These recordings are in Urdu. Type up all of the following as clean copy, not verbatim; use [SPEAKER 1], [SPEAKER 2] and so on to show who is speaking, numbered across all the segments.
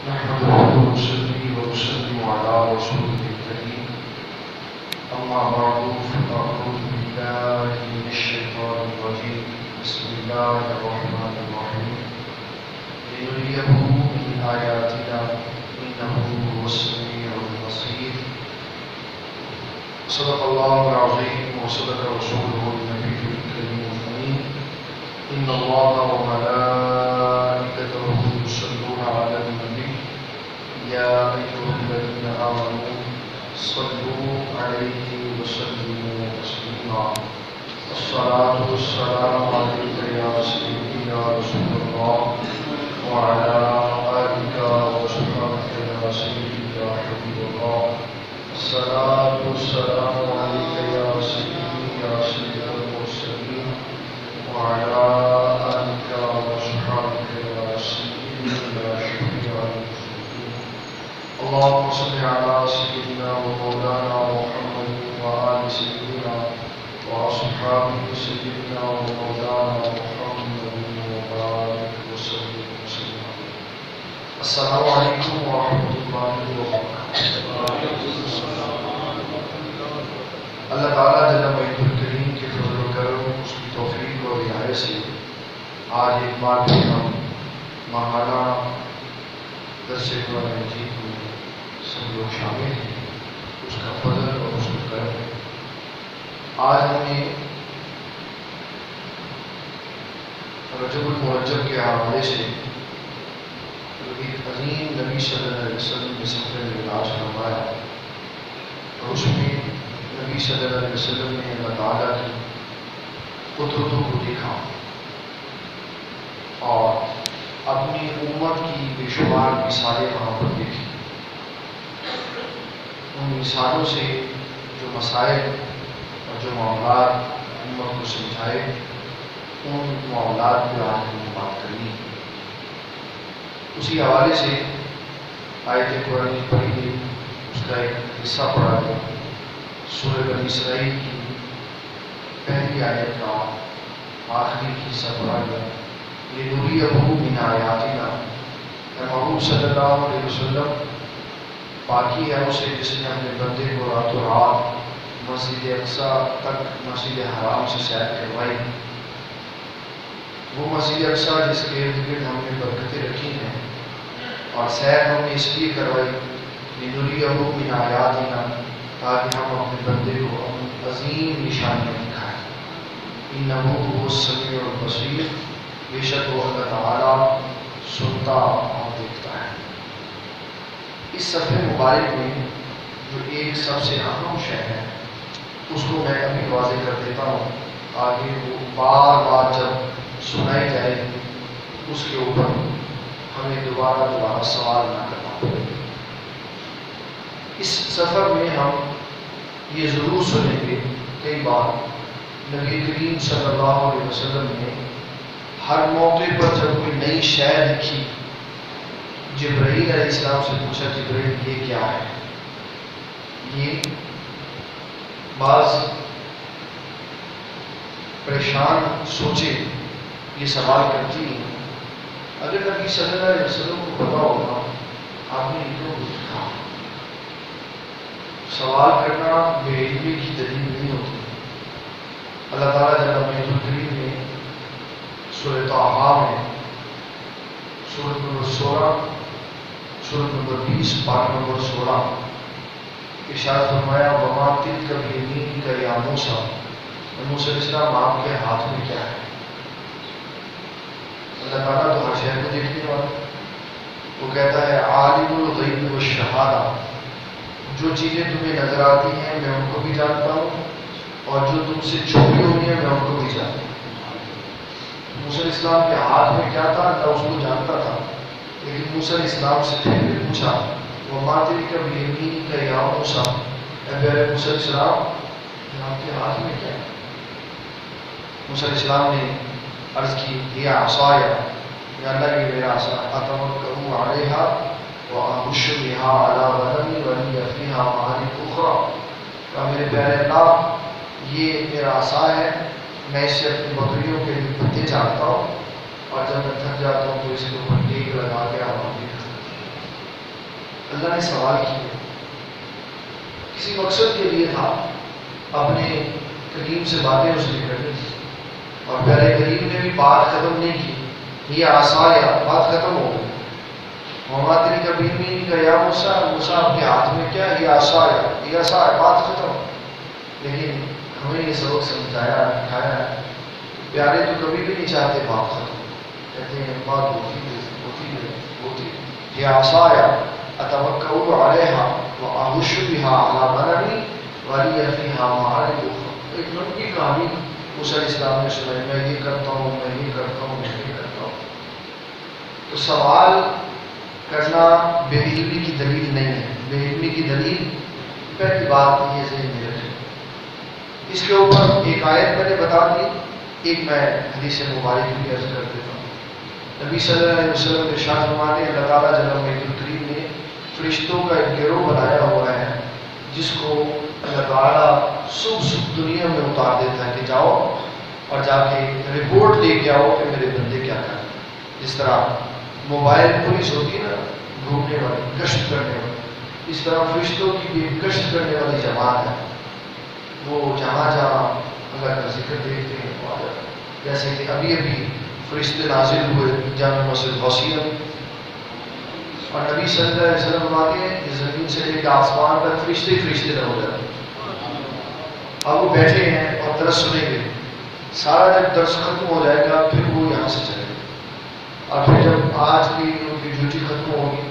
[SPEAKER 1] نحمده ونصلي ونسلم على رسوله الكريم أما بعد فأعوذ بالله من الشيطان الرجيم بسم الله الرحمن الرحيم لنريه من آياتنا إنه هو السميع البصير صدق الله العظيم وصدق رسوله النبي الكريم الأمين إن الله وملائكته يصلون على النبي يا أيها الذين آمنوا صلوا عليه وسلموا تسليما الصلاة والسلام عليك يا سيدي يا رسول الله وعلى آلك وصحبك يا سيدي يا حبيب الله الصلاة والسلام عليك يا سيدي يا سيد المرسلين وعلى آلك وصحبك يا سيدي يا شفيع المشركين اللهم صل على سيدنا ومولانا محمد وآل سيدنا وأصحابه سيدنا ومولانا محمد وبارك وسلم وسلم. السلام عليكم ورحمة الله وبركاته. اللہ تعالیٰ جل مجدہ الکریم کے فضل و کرم اس کی توفیق اور رعایت سے آج ایک بار بھی ہم ماہانہ درس قرآن مجید میں سب لوگ شامل ہیں. اس کا فضل اور اس کا کرم ہے. آج ہم نے رجب المرجب کے حوالے سے ایک عظیم نبی صلی اللہ علیہ وسلم کے سفر معراج فرمایا اور اس میں نبی صلی اللہ علیہ وسلم نے اللہ تعالیٰ کی قدرتوں کو دیکھا اور اپنی امت کی بے شمار مثالیں وہاں پر دیکھی. ان مثالوں سے جو مسائل اور جو معاملات امت کو سمجھائے ان معاملات پہ آج ہم نے بات کرنی. اسی حوالے سے آیت قرآن پڑھی گئی, اس کا ایک حصہ پڑھا گیا. سورہ بنی اسرائیل کی پہلی آیت کا آخری حصہ پڑھا گیا. لِنُرِيَهُ مِنْ آیَاتِنَا. محبوب صلی اللہ علیہ وسلم باقی ہے اسے جس نے اپنے بندے کو راتوں رات مسجد اقصیٰ تک مسجد حرام سے سیر کروائی. وہ مسجد اقصیٰ جس کے ارد گرد ہم نے برکتیں رکھی ہیں اور سیر ہم نے اس لیے کروائی لِنُرِيَهُ مِنْ آیَاتِنَا تاکہ ہم اپنے بندے کو اپنی عظیم نشانیاں دکھائیں. اِنَّهُ هُوَ السَّمِيعُ الْبَصِيرُ. بے شک وہ اللہ تعالیٰ سنتا اور دیکھتا ہے. اس صفحے مبارک میں جو ایک سب سے اہم شے ہے اس کو میں ابھی واضح کر دیتا ہوں تاکہ وہ بار بار جب سنائی جائے اس کے اوپر ہمیں دوبارہ سوال نہ کرنا پڑے. اس سفر میں ہم یہ ضرور سنیں گے کئی بار نبی کریم صلی اللہ علیہ وسلم نے ہر موقع پر جب کوئی نئی شے لکھی جبرائیل علیہ السلام سے پوچھا جبرائیل یہ کیا ہے. یہ بعض پریشان سوچے یہ سوال کرتی ہیں. اگر نبی صلی اللہ علیہ وسلم کو پتا ہوگا آپ نے کیوں لکھا. سوال کرنا بے علمی کی دلیل نہیں ہوتی. اللہ تعالیٰ جل مجدہ الکریم نے سورہ طٰہٰ میں سورۃ نمبر 16 سورۃ نمبر 20 پارہ نمبر 16 ارشاد فرمایا وَمَا تِلْكَ بِيَمِينِكَ يَا مُوسَىٰ. موسیٰ علیہ السلام آپ کے ہاتھ میں کیا ہے. اللہ تعالیٰ تو ہر شے کو دیکھنے والا. وہ کہتا ہے عالم الغیب والشہادہ. جو چیزیں تمہیں نظر آتی ہیں میں ان کو بھی جانتا ہوں اور جو تم سے چھپی ہوئی ہیں میں ان کو بھی جانتا ہوں. موسیٰ علیہ السلام کے ہاتھ میں کیا تھا اللہ اس کو جانتا تھا. لیکن موسیٰ علیہ السلام سے پھر بھی پوچھا وَمَا تِلْكَ بِيَمِينِكَ يَا مُوسَىٰ. اے پیارے موسیٰ علیہ السلام آپ کے ہاتھ میں کیا ہے. موسیٰ علیہ السلام نے عرض کی یا عصای یا اللہ یہ میرا عصا اتوکل علیہا وأحش بها على غنمی ولی فیہا معارف اخرى. کہ میرے پیارے اللہ یہ میرا عصا ہے میں اس سے اپنی بکریوں کے لیے پتے چاہتا ہوں اور جب میں تھک جاتا ہوں تو اس کے اوپر ٹیک لگا کے آواز دیتا ہوں. اللہ نے سوال کیا، کسی مقصد کے لیے تھا، اپنے کریم سے باتیں اس نے کرنی تھی، اور پیارے کریم نے بھی بات ختم نہیں کی، یہ آسایا بات ختم ہو گئی۔ محمد علی کبیر نے کہا یا موسیٰ، موسیٰ اپنے ہاتھ میں کیا، یہ آسایا، یہ آسایا، بات ختم۔ لیکن ہمیں یہ سبق سمجھایا دکھایا ہے، پیارے تو کبھی بھی نہیں چاہتے بات ختم، کہتے ہیں بات ہوتی یہ آسایا اتوکل علیہا واہش بہا علی غنمی ولی فیہا معارج اخری۔ ایک لمبی کہانی موسیٰ علیہ السلام نے سنائی، میں یہ کرتا ہوں، میں یہ کرتا ہوں، میں یہ کرتا ہوں۔ تو سوال کرنا بے علمی کی دلیل نہیں ہے، بے علمی کی دلیل پہلی بات یہ ذہن میں رکھیں۔ اس کے اوپر ایک آیت میں نے بتا دی، ایک میں حدیث مبارک بھی عرض کر دیتا ہوں۔ نبی صلی اللہ علیہ وسلم ارشاد فرماتے ہیں، اللہ تعالیٰ جل وعلا نے فرشتوں کا ایک گروہ بنایا ہوا ہے جس کو اللہ تعالیٰ صبح دنیا میں اتار دیتا ہے کہ جاؤ اور جا کے رپورٹ لے کے آؤ کہ میرے بندے کیا کر رہے ہیں۔ جس طرح موبائل پولیس ہوتی ہے نا، ڈھونڈنے والی، گشت کرنے والی، اس طرح فرشتوں کی بھی گشت کرنے والی جماعت ہے، وہ جہاں جہاں اللہ کا ذکر دیکھتے ہیں وہاں جاتے ہیں۔ جیسے کہ ابھی فرشتے نازل ہوئے جامع مسجد غوثیہ، اور نبی صلی اللہ علیہ وسلم فرماتے ہیں کہ زمین سے لے کے آسمان تک فرشتے ہی فرشتے نہ ہو جاتے ہیں۔ اب وہ بیٹھے ہیں اور درس سنیں گے، سارا جب درس ختم ہو جائے گا پھر وہ یہاں سے چلے گا، اور پھر جب آج کی ان کی ڈیوٹی ختم ہوگی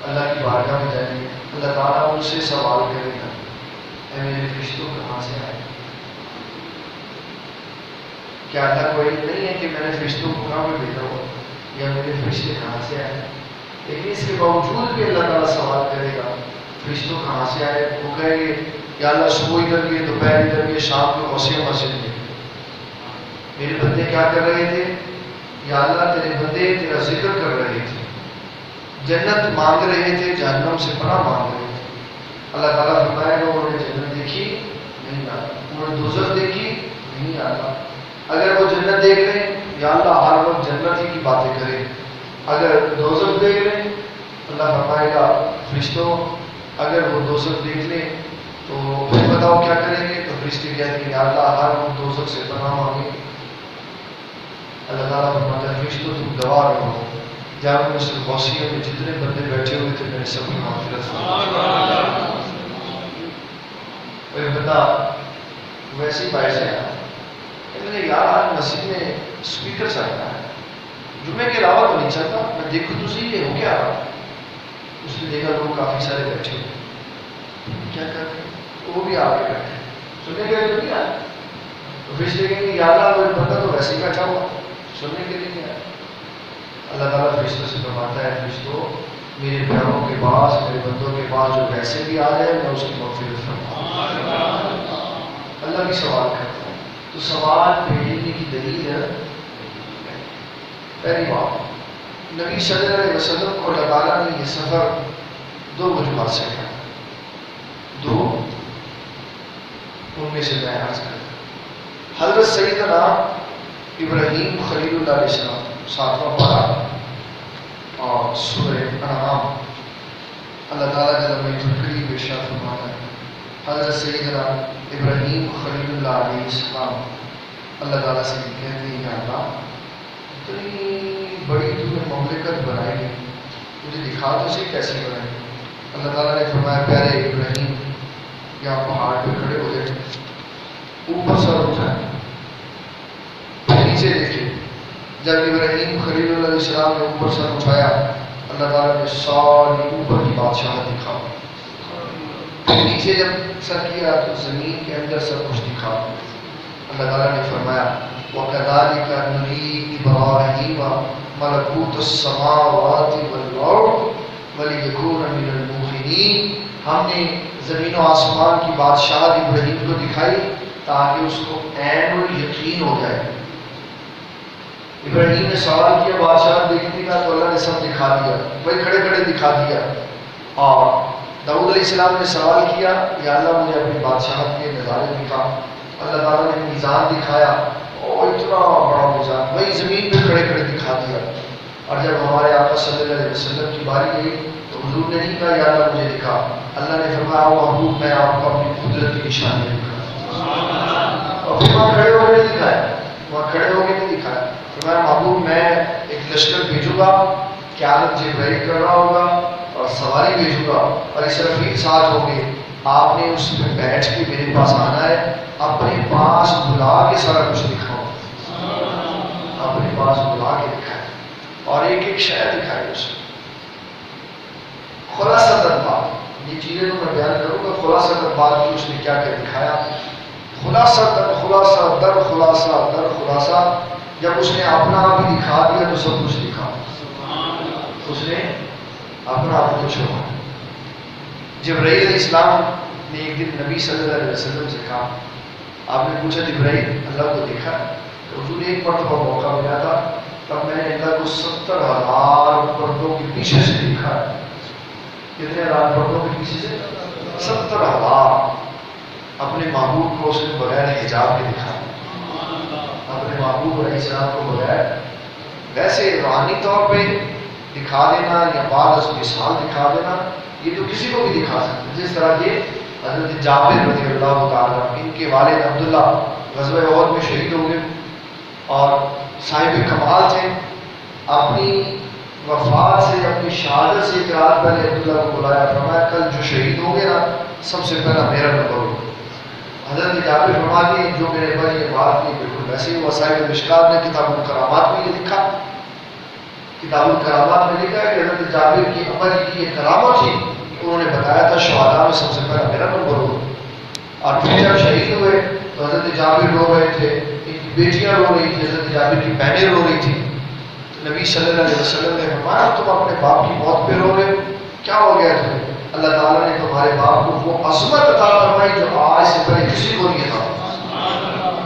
[SPEAKER 1] اللہ کی بارگاہ میں جائیں گے، اللہ تعالیٰ ان سے سوال کرے گا، اے میرے فرشتوں کہاں سے آئے؟ کیا اللہ کو علم نہیں ہے کہ میں نے فرشتوں کو کہاں پہ بھیجا ہوا، یا میرے فرشتے کہاں سے آئے؟ لیکن اس کے باوجود بھی اللہ تعالیٰ سوال کرے گا فرشتوں کہاں سے آئے؟ وہ کہیں گے یا اللہ صبح ادھر گئے، دوپہر ادھر گئے، شام کو غوثیہ مسجد میں، میرے بندے کیا کر رہے تھے؟ یا اللہ تیرے بندے تیرا ذکر کر رہے تھے، جنت مانگ رہے تھے، جہنم سے پناہ مانگ رہے تھے۔ اللہ تعالیٰ فرمائے گا انہوں نے جنت دیکھی نہیں آتا، انہوں نے دوزخ دیکھی نہیں آتا۔ اگر وہ جنت دیکھ لیں یا اللہ ہر وقت جنت ہی کی باتیں کرے، اگر دوزخ دیکھ لیں اللہ فرمائے گا فرشتوں اگر وہ دوزخ دیکھ لیں تو پھر بتاؤ کیا کریں گے؟ تو فرشتے کہتے ہیں یا اللہ ہر وقت دوزخ سے پناہ مانگیں۔ اللہ تعالیٰ فرماتا ہے فرشتوں تم گواہ رہو، جامع مسجد غوثیہ میں جتنے بندے بیٹھے ہوئے تھے میرے سب کی مغفرت فرمائے۔ اور بندہ ویسے باعث ہے یار آج مسجد میں اسپیکر چلتا ہے، جمعے کے علاوہ تو نہیں چلتا، میں دیکھوں تو صحیح ہے ہو کیا رہا۔ اس نے دیکھا لوگ کافی سارے بیٹھے ہوئے، کیا کر رہے ہیں؟ وہ بھی آ کے بیٹھے سننے کے لیے نہیں آئے، تو فرشتے کہیں گے یا اللہ وہ بندہ تو ویسے ہی بیٹھا ہوا سننے کے لیے نہیں آیا۔ اللہ تعالیٰ فرشتوں سے فرماتا ہے فرشتوں میرے پیاروں کے پاس، میرے بندوں کے پاس جو ویسے بھی آ جائے میں اس کی مغفرت فرماؤں۔ اللہ بھی سوال کرتا ہے، تو سوال بھیجنے کی دلیل ہے۔ پہلی بات نبی صلی اللہ علیہ وسلم کو اللہ تعالیٰ نے یہ سفر دو وجوہات سے کیا، دو ان میں سے میں عرض کرتا۔ حضرت سیدنا ابراہیم خلیل اللہ علیہ السلام 7واں پارہ اور سورہ انعام، اللہ تعالیٰ جل وعلا بے شک فرماتا ہے حضرت سیدنا ابراہیم خلیل اللہ علیہ السلام اللہ تعالیٰ سے کہتے ہیں یا اللہ اتنی بڑی تو نے مملکت بنائی ہے، مجھے دکھا تو صحیح کیسے بنائی۔ اللہ تعالیٰ نے فرمایا پیارے ابراہیم یہاں پہاڑ پہ کھڑے ہو جائے، اوپر سر اٹھائیں، پھر نیچے دیکھیں۔ جب ابراہیم خلیل اللہ علیہ السلام نے اوپر سر اٹھایا اللہ تعالیٰ نے ساری اوپر کی بادشاہت دکھا، پھر نیچے جب سر کیا تو زمین کے اندر سب کچھ دکھا۔ اللہ تعالیٰ نے فرمایا وَكَذَلِكَ نُرِي إِبْرَاهِيمَ مَلَكُوتَ السَّمَاوَاتِ وَالْأَرْضِ وَلِيَكُونَ مِنَ الْمُوقِنِينَ، ہم نے زمین و آسمان کی بادشاہت ابراہیم کو دکھائی تاکہ اس کو عین و یقین ہو جائے۔ ابراہیم نے سوال کیا بادشاہت دیکھنے کا تو اللہ نے سب دکھا دیا، وہی کھڑے کھڑے دکھا دیا۔ اور داؤد علیہ السلام نے سوال کیا یا اللہ مجھے اپنی بادشاہت کے نظارے دکھا، اللہ تعالیٰ نے میزان دکھایا، اور اتنا بڑا میزان وہی زمین پہ کھڑے کھڑے دکھا دیا۔ اور جب ہمارے آقا صلی اللہ علیہ وسلم کی باری گئی تو حضور نے نہیں کہا یا اللہ مجھے دکھا، اللہ نے فرمایا محبوب میں آپ کو اپنی قدرت کی نشانی دکھا، اور پھر وہاں کھڑے ہو کے نہیں دکھایا، وہاں کھڑے ہو کے نہیں دکھایا، فرمایا محبوب میں ایک لشکر بھیجوں گا، قیادت جبرائیل کر رہا ہوگا اور سواری بھیجوں گا اور اسرافیل ساتھ ہوں گے، آپ نے اس پہ بیٹھ کے میرے پاس آنا ہے، اپنے پاس بلا کے سارا کچھ دکھاؤ، اپنے پاس بلا کے دکھائے اور ایک ایک شے دکھائی اس خلاصہ بات، یہ چیزیں تو میں بیان کروں گا، خلاصہ بات کی اس نے کیا کیا دکھایا، خلاصہ در خلاصہ در خلاصہ در خلاصہ، جب اس نے اپنا آپ ہی دکھا دیا تو سب کچھ دکھا، اس نے اپنا آپ کچھ ہوا۔ جبرائیل علیہ السلام نے ایک دن نبی صلی اللہ علیہ وسلم سے کہا، آپ نے پوچھا جبرائیل اللہ کو دیکھا؟ تو حضور ایک مرتبہ موقع ملا تھا، تب میں نے اللہ کو 70,000 پردوں کے پیچھے سے دیکھا ہے۔ کتنے ہزار پردوں کے پیچھے سے؟ 70,000۔ اپنے محبوب کو اس نے بغیر حجاب کے دکھا، اپنے محبوب علیہ السلام کو بغیر، ویسے روحانی طور پہ دکھا دینا یا بعد از مثال دکھا دینا یہ تو کسی کو بھی دکھا سکتے، جس طرح کہ حضرت جابر رضی اللہ تعالیٰ ان کے والد عبداللہ غزوہ احد میں شہید ہو گئے اور صاحب کمال تھے، اپنی وفات سے اپنی شہادت سے ایک رات پہلے عبداللہ کو بلایا، فرمایا کل جو شہید ہو گئے نا سب سے پہلا میرا نمبر ہو۔ حضرت جابر فرماتے ہیں جو میرے بھائی یہ بات کی بالکل ویسے ہی، وسائل مشکات نے کتاب الکرامات میں یہ لکھا، کتاب الکرامات میں لکھا ہے کہ حضرت جابر کی ابا جی کی یہ کرامت تھی، انہوں نے بتایا تھا شہداء میں سب سے پہلا میرا نمبر ہو، اور پھر جب شہید ہوئے تو حضرت جابر رو رہے تھے، ان کی بیٹیاں رو رہی تھی، حضرت جابر کی بہنیں رو رہی تھی، تو نبی صلی اللہ علیہ وسلم نے فرمایا تم اپنے باپ کی موت پہ رو رہے، کیا ہو گیا تمہیں؟ اللہ تعالیٰ نے تمہارے باپ کو وہ عظمت عطا فرمائی جو آج سے پہلے کسی کو نہیں تھا۔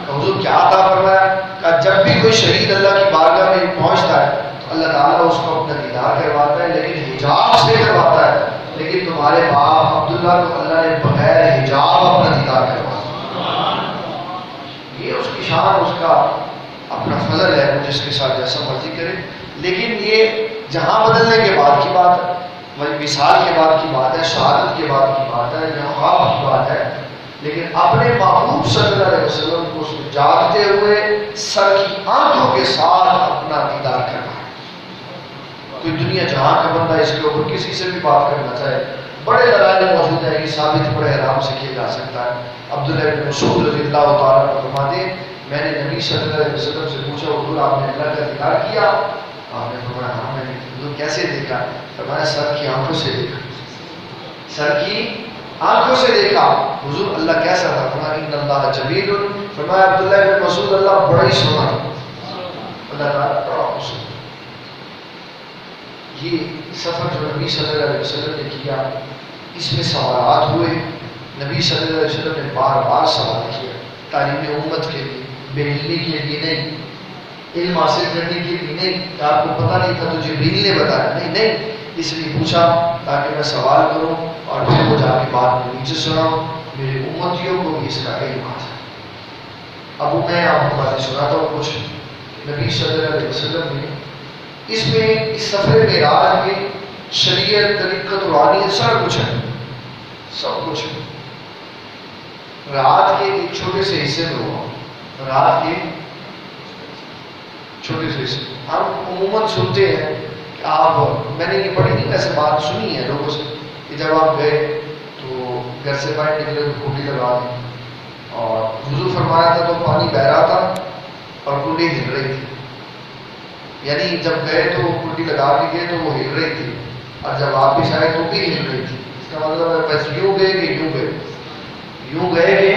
[SPEAKER 1] حضور کیا عطا فرمایا؟ کہ جب بھی کوئی شہید اللہ کی بارگاہ میں پہنچتا ہے تو اللہ تعالیٰ اس کو اپنا دیدار کرواتا ہے، لیکن حجاب سے کرواتا ہے، لیکن تمہارے باپ عبداللہ کو اللہ نے بغیر حجاب اپنا دیدار کروایا۔ یہ اس کی شان، اس کا اپنا فضل ہے، وہ جس کے ساتھ جیسا مرضی کرے، لیکن یہ جہاں بدلنے کے بعد کی بات ہے، مثال کے بعد کی بات ہے، شہادت کے بعد کی بات ہے، یا خواب کی بات ہے، لیکن اپنے محبوب صلی اللہ علیہ وسلم کو اس میں جاگتے ہوئے سر کی آنکھوں کے ساتھ اپنا دیدار کرنا ہے۔ کوئی دنیا جہاں کا بندہ اس کے اوپر کسی سے بھی بات کرنا چاہے، بڑے دلائل موجود ہیں کہ ثابت بڑے آرام سے کیا جا سکتا ہے۔ عبداللہ بن مسعود رضی اللہ تعالیٰ عنہ فرماتے ہیں میں نے نبی صلی اللہ علیہ وسلم سے پوچھا حضور آپ نے اللہ کا دیدار کیا؟ آپ نے فرمایا ہاں میں نے۔ حضور کیسے دیکھا؟ فرمایا سر کی آنکھوں سے دیکھا، سر کی آنکھوں سے دیکھا۔ حضور اللہ کیسا تھا؟ فرمایا ان اللہ جمیل، فرمایا عبداللہ بن مسعود اللہ بڑا ہی سونا تھا، اللہ تعالیٰ بڑا خوبصورت۔ یہ سفر جو نبی صلی اللہ علیہ وسلم نے کیا اس میں سوالات ہوئے، نبی صلی اللہ علیہ وسلم نے بار بار سوال کیا، تعلیم امت کے لیے، بے علمی کے لیے نہیں، علم حاصل کرنے کے لیے نہیں کہ آپ کو پتہ نہیں تھا تو جبریل نے بتایا، نہیں، اس لیے پوچھا تاکہ میں سوال کروں اور پھر وہ جا کے بات میں نیچے سناؤں، میرے امتیوں کو بھی اس کا علم حاصل۔ اب میں آپ کو باتیں سناتا ہوں کچھ نبی صلی اللہ علیہ وسلم نے اس میں اس سفر معراج میں شریعت، طریقت، روحانیت سب کچھ ہے، سب کچھ ہے۔ رات کے ایک چھوٹے سے حصے میں ہوا، رات کے چھوٹے سے حصے ہم عموماً سنتے ہیں کہ آپ، میں نے یہ پڑھی نہیں ویسے بات سنی ہے لوگوں سے کہ جب آپ گئے تو گھر سے باہر نکلے تو کنڈی لگا دی، اور وضو فرمایا تھا تو پانی بہ رہا تھا اور کنڈی ہل رہی تھی، یعنی جب گئے تو کنڈی لگا کے گئے تو وہ ہل رہی تھی، اور جب واپس آئے تو بھی ہل رہی تھی۔ اس کا مطلب ہے بس یوں گئے کہ یوں گئے، یوں گئے کہ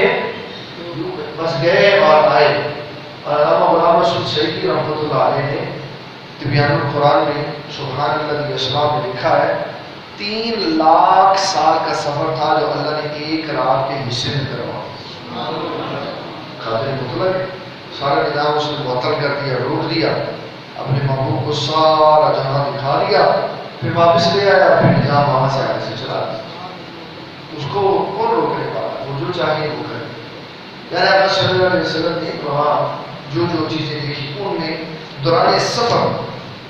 [SPEAKER 1] بس گئے اور آئے۔ اور علامہ غلام مسعود سعیدی رحمۃ اللہ علیہ نے تبیان القرآن میں سبحان اللہ اسماء میں لکھا ہے 3 لاکھ سال کا سفر تھا جو اللہ نے ایک رات کے حصے میں کروایا۔ قادر مطلق سارا نظام اس نے معطل کر دیا، روک دیا، اپنے محبوب کو سارا جہاں دکھا دیا، پھر واپس لے آیا، پھر نظام وہاں سے آگے سے چلا دیا۔ اس کو کون روکنے والا؟ وہ جو چاہیے وہ کرے۔ یعنی آپ صلی اللہ علیہ وسلم نے وہاں جو چیزیں دیکھی ان میں دوران سفر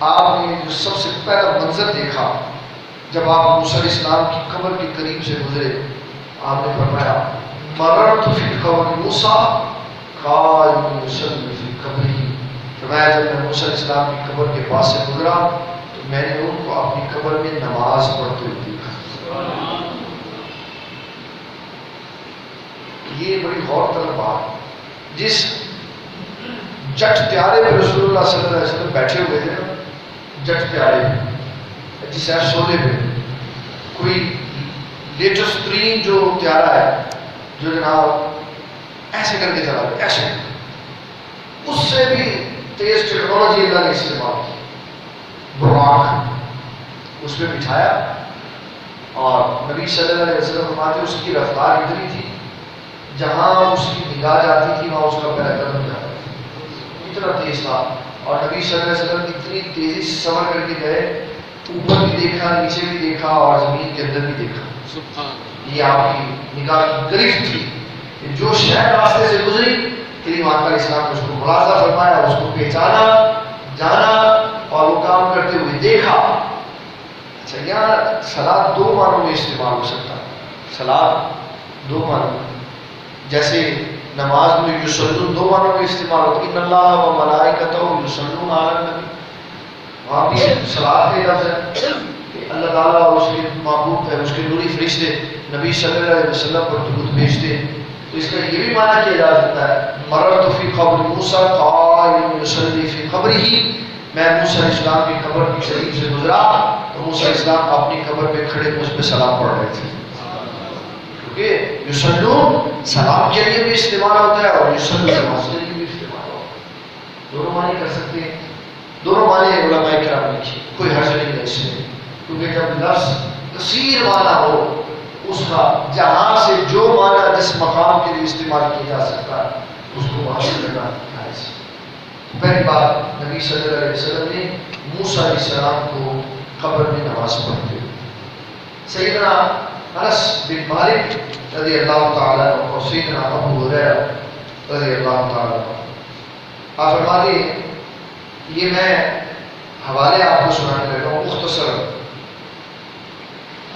[SPEAKER 1] آپ نے جو سب سے پہلا منظر دیکھا جب آپ موسیٰ علیہ السلام کی قبر کے قریب سے گزرے، آپ نے فرمایا مررت فی قبر موسیٰ قائم یصلی فی قبرہ، فرمایا جب میں موسیٰ علیہ السلام کی قبر کے پاس سے گزرا تو میں نے ان کو اپنی قبر میں نماز پڑھتے ہوئے دیکھا۔ یہ بڑی غور طلب بات، جس جٹ پیارے پہ رسول اللہ صلی اللہ علیہ وسلم بیٹھے ہوئے تھے، جٹ پیارے پہ جس ایپ سولے پہ کوئی لیٹسٹ ترین جو پیارا ہے جو جناب ایسے کر کے چلا گیا، ایسے اس سے بھی تیز ٹیکنالوجی اللہ نے استعمال کی، براق اس پہ بٹھایا اور نبی صلی اللہ علیہ وسلم فرماتے اس کی رفتار اتنی تھی جہاں اس کی نگاہ جاتی تھی وہاں اس کا پہلا قدم جاتا تھا، اتنا تیز تھا۔ اور نبی صلی اللہ علیہ وسلم اتنی تیزی سے سفر کر کے گئے، اوپر بھی دیکھا نیچے بھی دیکھا اور زمین کے اندر بھی دیکھا۔ یہ آپ کی نگاہ کی گرفت تھی کہ جو شہر راستے سے گزری تیری ماں کا اسلام نے اس کو ملاحظہ فرمایا، اس کو پہچانا، جانا اور وہ کام کرتے ہوئے دیکھا۔ اچھا یہاں صلاۃ دو معنوں میں استعمال ہو سکتا ہے، صلاۃ دو معنوں میں، جیسے نماز میں یصلون دو معنوں میں استعمال ہوتا ہے، ان اللہ و ملائکتہ یصلون علی النبی، وہاں بھی صلاۃ کا لفظ ہے کہ اللہ تعالیٰ اور اس کے محبوب ہے، اس کے نوری فرشتے نبی صلی اللہ علیہ وسلم پر درود بھیجتے ہیں۔ تو اس کا یہ بھی معنی کیا جا سکتا ہے مررت فی قبر موسیٰ قائم یصلی فی قبرہ، میں موسیٰ علیہ السلام کی قبر کے قریب سے گزرا تو موسیٰ علیہ السلام اپنی قبر پہ کھڑے اس پہ سلام پڑھ رہے تھے، کیونکہ یصلون سلام کے لیے بھی استعمال ہوتا ہے اور یصلون نماز کے لیے بھی استعمال ہوتا ہے، دونوں معنی کر سکتے ہیں، دونوں معنی علماء کرام نے کی، کوئی حرج نہیں ہے اس میں، کیونکہ جب لفظ کثیر معنی ہو اس کا جہاں سے جو معنی جس مقام کے لیے استعمال کیا جا سکتا ہے اس کو حاصل کرنا جائز۔ پہلی بات نبی صلی اللہ علیہ وسلم نے موسیٰ علیہ السلام کو قبر میں نماز پڑھتے ہوئے، سیدنا انس بن مالک رضی اللہ تعالیٰ عنہ اور سیدنا ابو ہریرہ رضی اللہ تعالیٰ عنہ آپ فرماتے ہیں، یہ میں حوالے آپ کو سنانے لگا ہوں مختصر،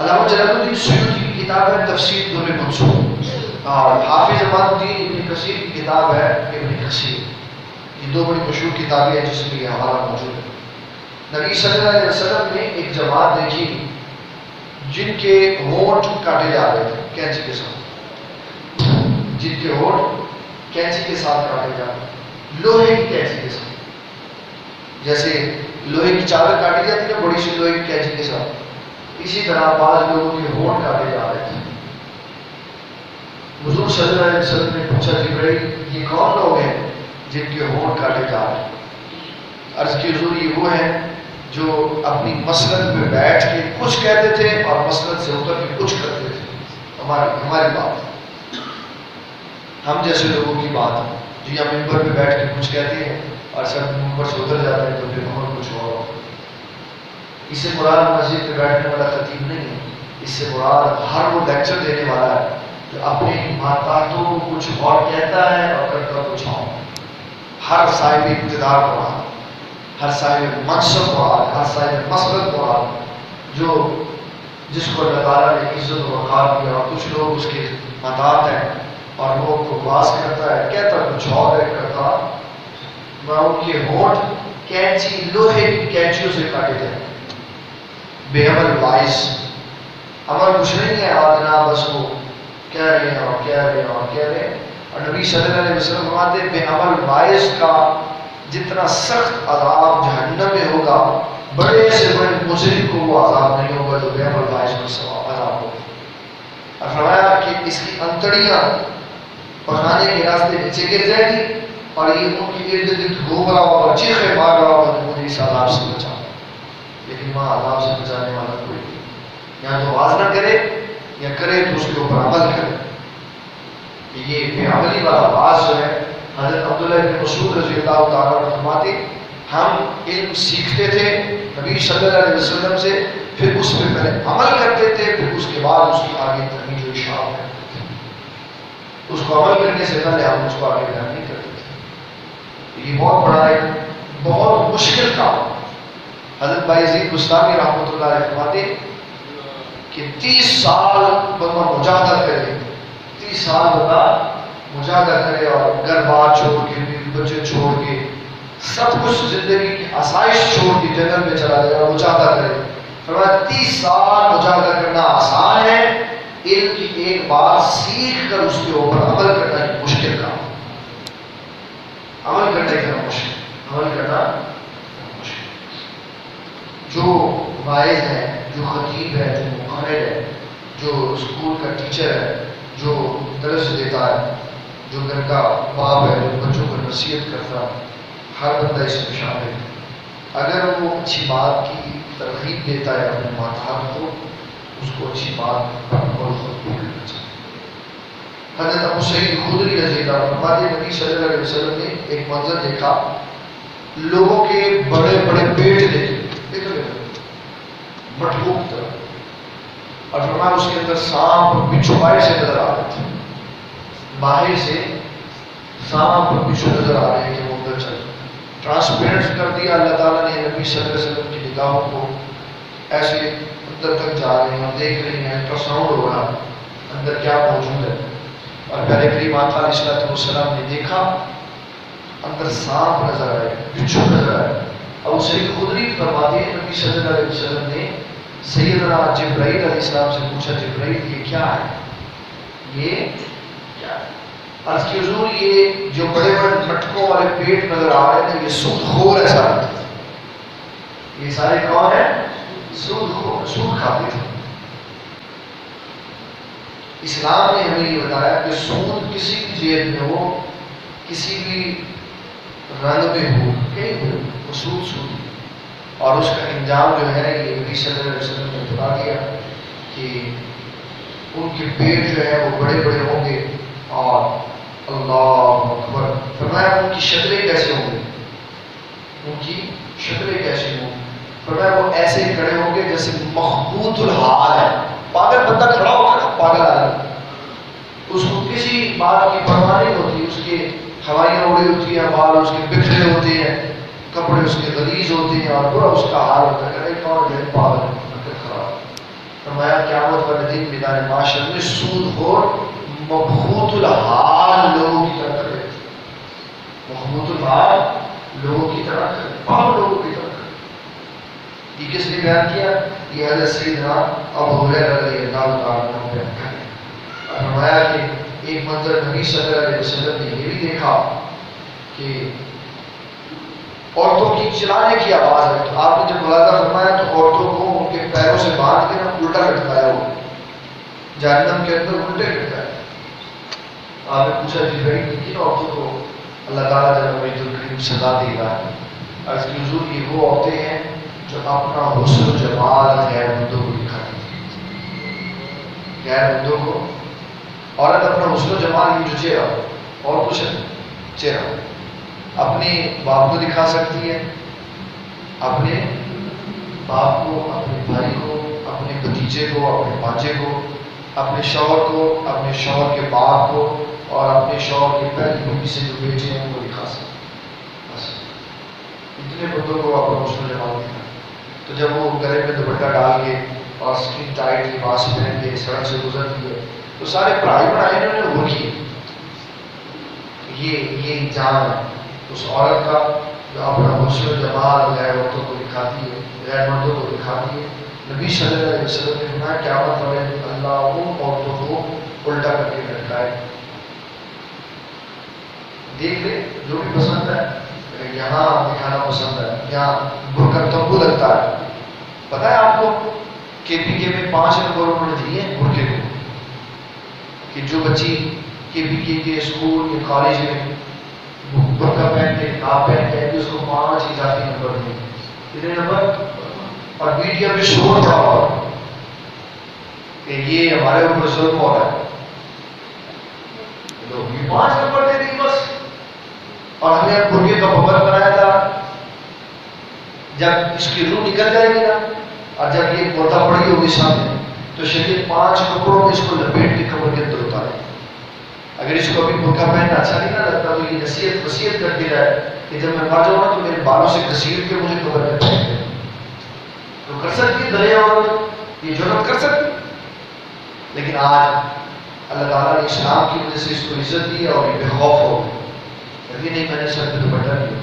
[SPEAKER 1] علامہ جلال الدین سیوطی کی کتاب ہے تفسیر در منصور اور حافظ عماد الدین ابن کثیر کی کتاب ہے ابن کثیر، یہ دو بڑی مشہور کتابیں ہیں جس میں یہ حوالہ موجود ہے۔ نبی صلی اللہ علیہ وسلم نے ایک جماعت دیکھی جن کے ہونٹ کاٹے جا رہے تھے کینچی کے ساتھ، جن کے ہونٹ کینچی کے ساتھ کاٹے جا رہے، لوہے کی کینچی کے ساتھ، جیسے لوہے کی چادر کاٹی جاتی ہے بڑی سی لوہے کی کینچی کے ساتھ، اسی طرح بعض لوگوں کے ہونٹ کاٹے جا رہے تھے۔ حضور صلی اللہ علیہ وسلم نے پوچھا جبرائیل یہ کون لوگ ہیں جن کے ہونٹ کاٹے جا رہے ہیں؟ عرض کی حضور یہ وہ ہیں جو اپنی مسند پہ بیٹھ کے کچھ کہتے تھے اور مسند سے اتر کے کچھ کرتے تھے، ہماری بات، ہم جیسے لوگوں کی بات جو یا ممبر پہ بیٹھ کے کچھ کہتے ہیں اور سب ممبر سے اتر جاتے ہیں تو پھر اور کچھ اور۔ اس سے مراد مسجد پہ بیٹھنے والا خطیب نہیں ہے، اس سے مراد ہر وہ لیکچر دینے والا ہے جو اپنی باتوں کو کچھ اور کہتا ہے اور کرتا کچھ اور۔ ہر صاحب اقتدار مراد، ہر صاحب منصب مراد، ہر صاحب مسلک مراد، جو جس کو اللہ تعالیٰ نے عزت و وقار دیا اور کچھ لوگ اس کے مداح ہیں اور وہ کو باز کرتا ہے، کہتا کچھ اور ہے، کرتا میں ان کے ہونٹ کینچی لوہے کی کینچیوں سے کاٹے جائیں، بے عمل باعث، عمل کچھ نہیں ہے اور جناب بس وہ کہہ رہے ہیں اور کہہ رہے ہیں اور کہہ رہے ہیں۔ اور نبی صلی اللہ علیہ وسلم فرماتے ہیں بے عمل باعث کا جتنا سخت عذاب جہنم میں ہوگا، بڑے سے بڑے مجرم کو وہ عذاب نہیں ہوگا جو بے عمل باعث کا عذاب ہوگا۔ اور فرمایا کہ اس کی انتڑیاں پکانے کے راستے نیچے گر جائیں گی اور یہ ان کے ارد گرد گھوم رہا ہوگا اور چیخے مار رہا ہوگا کہ مجھے اس عذاب سے بچاؤ، لیکن وہاں عذاب سے بچانے والا کوئی نہیں، یا تو آواز نہ کرے یا کرے تو اس کے اوپر عمل کرے۔ یہ بے عملی والا باز جو ہے، حضرت عبداللہ بن مسعود رضی اللہ تعالیٰ عنہ فرماتے ہم علم سیکھتے تھے نبی صلی اللہ علیہ وسلم سے، پھر اس پہ پہلے عمل کرتے تھے، پھر اس کے بعد اس کی آگے تحمیل و اشاعت کرتے تھے، اس کو عمل کرنے سے پہلے ہم اس کو آگے بیان نہیں کرتے تھے۔ یہ بہت بڑا ایک بہت مشکل کام، حضرت بایزید بستامی رحمۃ اللہ علیہ فرماتے کہ 30 سال بندہ مجاہدہ کرے، 30 سال بندہ مجاہدہ کرے اور گھر بار چھوڑ کے، بیوی بچے چھوڑ کے، سب کچھ زندگی کی آسائش چھوڑ کے جنگل میں چلا جائے اور مجاہدہ کرے. فرمایا 30 سال مجاہدہ کرنا آسان ہے، علم کی ایک بات سیکھ کر اس کے اوپر عمل کرنا ایک مشکل کام. عمل کرنا اتنا مشکل، عمل کرنا مشکل. جو واعظ ہے، جو خطیب ہے، جو مقرر ہے، جو اسکول کا ٹیچر ہے، جو درس دیتا ہے، جو گھر کا باپ ہے، جو بچوں کو نصیحت کرتا ہے، ہر بندہ اس میں شامل ہے. اگر وہ اچھی بات کی ترغیب دیتا ہے اپنے ماتحت کو، اس کو اچھی بات پر عمل خود بھی کرنا چاہیے. حضرت ابو سعید خدری رضی اللہ عنہ فرماتے ہیں نبی صلی اللہ علیہ وسلم نے ایک منظر دیکھا، لوگوں کے بڑے بڑے پیٹ دیکھے مٹکوں کی طرح، اور فرمایا اس کے اندر سانپ اور بچھو باہر سے نظر آ رہے تھے، باہر سے سانپ اور بچھو نظر آ رہے ہیں کہ وہ اندر چل. ٹرانسپیرنٹ کر دیا اللہ تعالیٰ نے نبی صلی اللہ علیہ وسلم کی نگاہوں کو، ایسے اندر تک جا رہے ہیں اور دیکھ رہے ہیں، الٹرا ساؤنڈ ہو رہا اندر کیا موجود ہے. اور پیارے کریم آقا علیہ السلام نے دیکھا اندر سانپ نظر آئے، بچھو نظر آئے. اور سید خدری فرماتے ہیں نبی صلی اللہ علیہ وسلم نے سیدنا جبرائیل علیہ السلام سے پوچھا، جبرائیل یہ کیا ہے، یہ کیا ہے؟ عرض کی حضور یہ جو بڑے بڑے مٹکوں والے پیٹ نظر آ رہے ہیں یہ سود خور ہے سارے، یہ سارے کون ہیں؟ سود خور، سود کھاتے تھے. اسلام نے ہمیں یہ بتایا کہ سود کسی بھی جیب میں ہو، کسی بھی رنگ میں ہو، کہیں بھی ہو، وہ سود سود. اور اس کا انجام جو ہے یہ نبی صلی اللہ علیہ وسلم نے بتا دیا کہ ان کے پیٹ جو ہے وہ بڑے بڑے ہوں گے. اور اللہ اکبر فرمایا ان کی شکلیں کیسے ہوں گی، ان کی شکلیں کیسے ہوں گی. فرمایا وہ ایسے کھڑے ہوں گے جیسے مخبوط الحال ہے، پاگل بندہ کھڑا ہوتا ہے، پاگل آدمی، اس کو کسی بات کی پرواہ نہیں ہوتی، اس کے ہوائیاں اڑی ہوتی ہیں، بال اس کے بکھرے ہوتے ہیں، کپڑے اس کے غلیظ ہوتے ہیں اور برا اس کا حال ہوتا ہے، کون جو ہے پاگل خراب. فرمایا قیامت والے دن میدان معاشر میں سود خور مبہوت الحال لوگوں کی طرح کھڑے، مبہوت الحال لوگوں کی طرح کھڑے، پاگل لوگوں کی طرح کھڑے. یہ کس نے بیان کیا؟ یہ حضرت سیدنا ابو ہریرہ رضی اللہ تعالیٰ عنہ بیان کرتے ہیں. فرمایا کہ ایک منظر نبی صلی اللہ علیہ وسلم نے یہ بھی دیکھا کہ عورتوں کی چلانے کی آواز ہے. تو آپ نے جب ملاحظہ فرمایا تو عورتوں کو ان کے پیروں سے باندھ کے نا الٹا لٹکایا ہوا، جہنم کے اندر الٹے لٹکایا. آپ نے پوچھا جبرائیل کن عورتوں کو اللہ تعالیٰ جل مجدہ الکریم سزا دے گا؟ عرض کی حضور یہ وہ عورتیں ہیں جو اپنا حسن و جمال غیر مردوں کو دکھاتی ہیں. غیر مردوں کو عورت اپنا حسن و جمال یہ جو چہرہ اور کچھ ہے، چہرہ اپنے باپ کو دکھا سکتی ہے، اپنے باپ کو، اپنے بھائی کو، اپنے بھتیجے کو، اپنے بھانجے کو، اپنے شوہر کو، اپنے شوہر کے باپ کو، اور اپنے شوہر کے پہلی بیوی سے جو بیٹے ہیں ان کو دکھا سکتے. بس اتنے بندوں کو اپنا حسن و جمال دکھا. تو جب وہ گلے میں دوپٹہ ڈال کے اور اسکن ٹائٹ لباس پہن کے سڑک سے گزرتی ہے تو سارے پڑھائی انہوں نے وہ کی. یہ جان ہے اس عورت کا جو اپنا حسن و جمال غیر عورتوں کو دکھاتی ہے، غیر مردوں کو دکھاتی ہے. نبی صلی اللہ علیہ وسلم نے فرمایا قیامت والے دن اللہ ان عورتوں کو الٹا کر کے لٹکائے. دیکھ لے جو بھی پسند ہے، یہاں دکھانا پسند ہے، یہاں برقع تمبو لگتا ہے. پتہ ہے آپ کو کے پی کے میں 5 نمبر انہوں نے دیے ہیں برقعے کو، کہ جو بچی کے پی کے اسکول یا کالج میں برقع پہن کے نقاب پہن کے اس کو 5 اضافی نمبر دیے. کتنے نمبر؟ اور میڈیا میں شور پڑا ہوا کہ یہ ہمارے اوپر ظلم ہو رہا ہے، لوگ 5 نمبر دے دی بس. اور ہمیں برقعے کا پابند بنایا تھا. جب اس کی روح نکل جائے گی نا اور جب یہ پردہ پڑی ہوگی سامنے تو شریعت 5 کپڑوں میں اس کو لپیٹ کے کمر کے اندر اتارے. اگر اس کو ابھی برقع پہننا اچھا نہیں نہ لگتا تو یہ نصیحت وصیت کر دیا ہے کہ جب میں مر جاؤں نا تو میرے بالوں سے گھسیٹ کے مجھے قبر میں پھینک دیں. تو کر سکتی دریا اور یہ جرم کر سکتی. لیکن آج اللہ تعالیٰ نے اسلام کی وجہ سے اس کو عزت دی اور یہ بے خوف ہو کبھی نہیں میں نے سر پہ دوپٹہ لیا.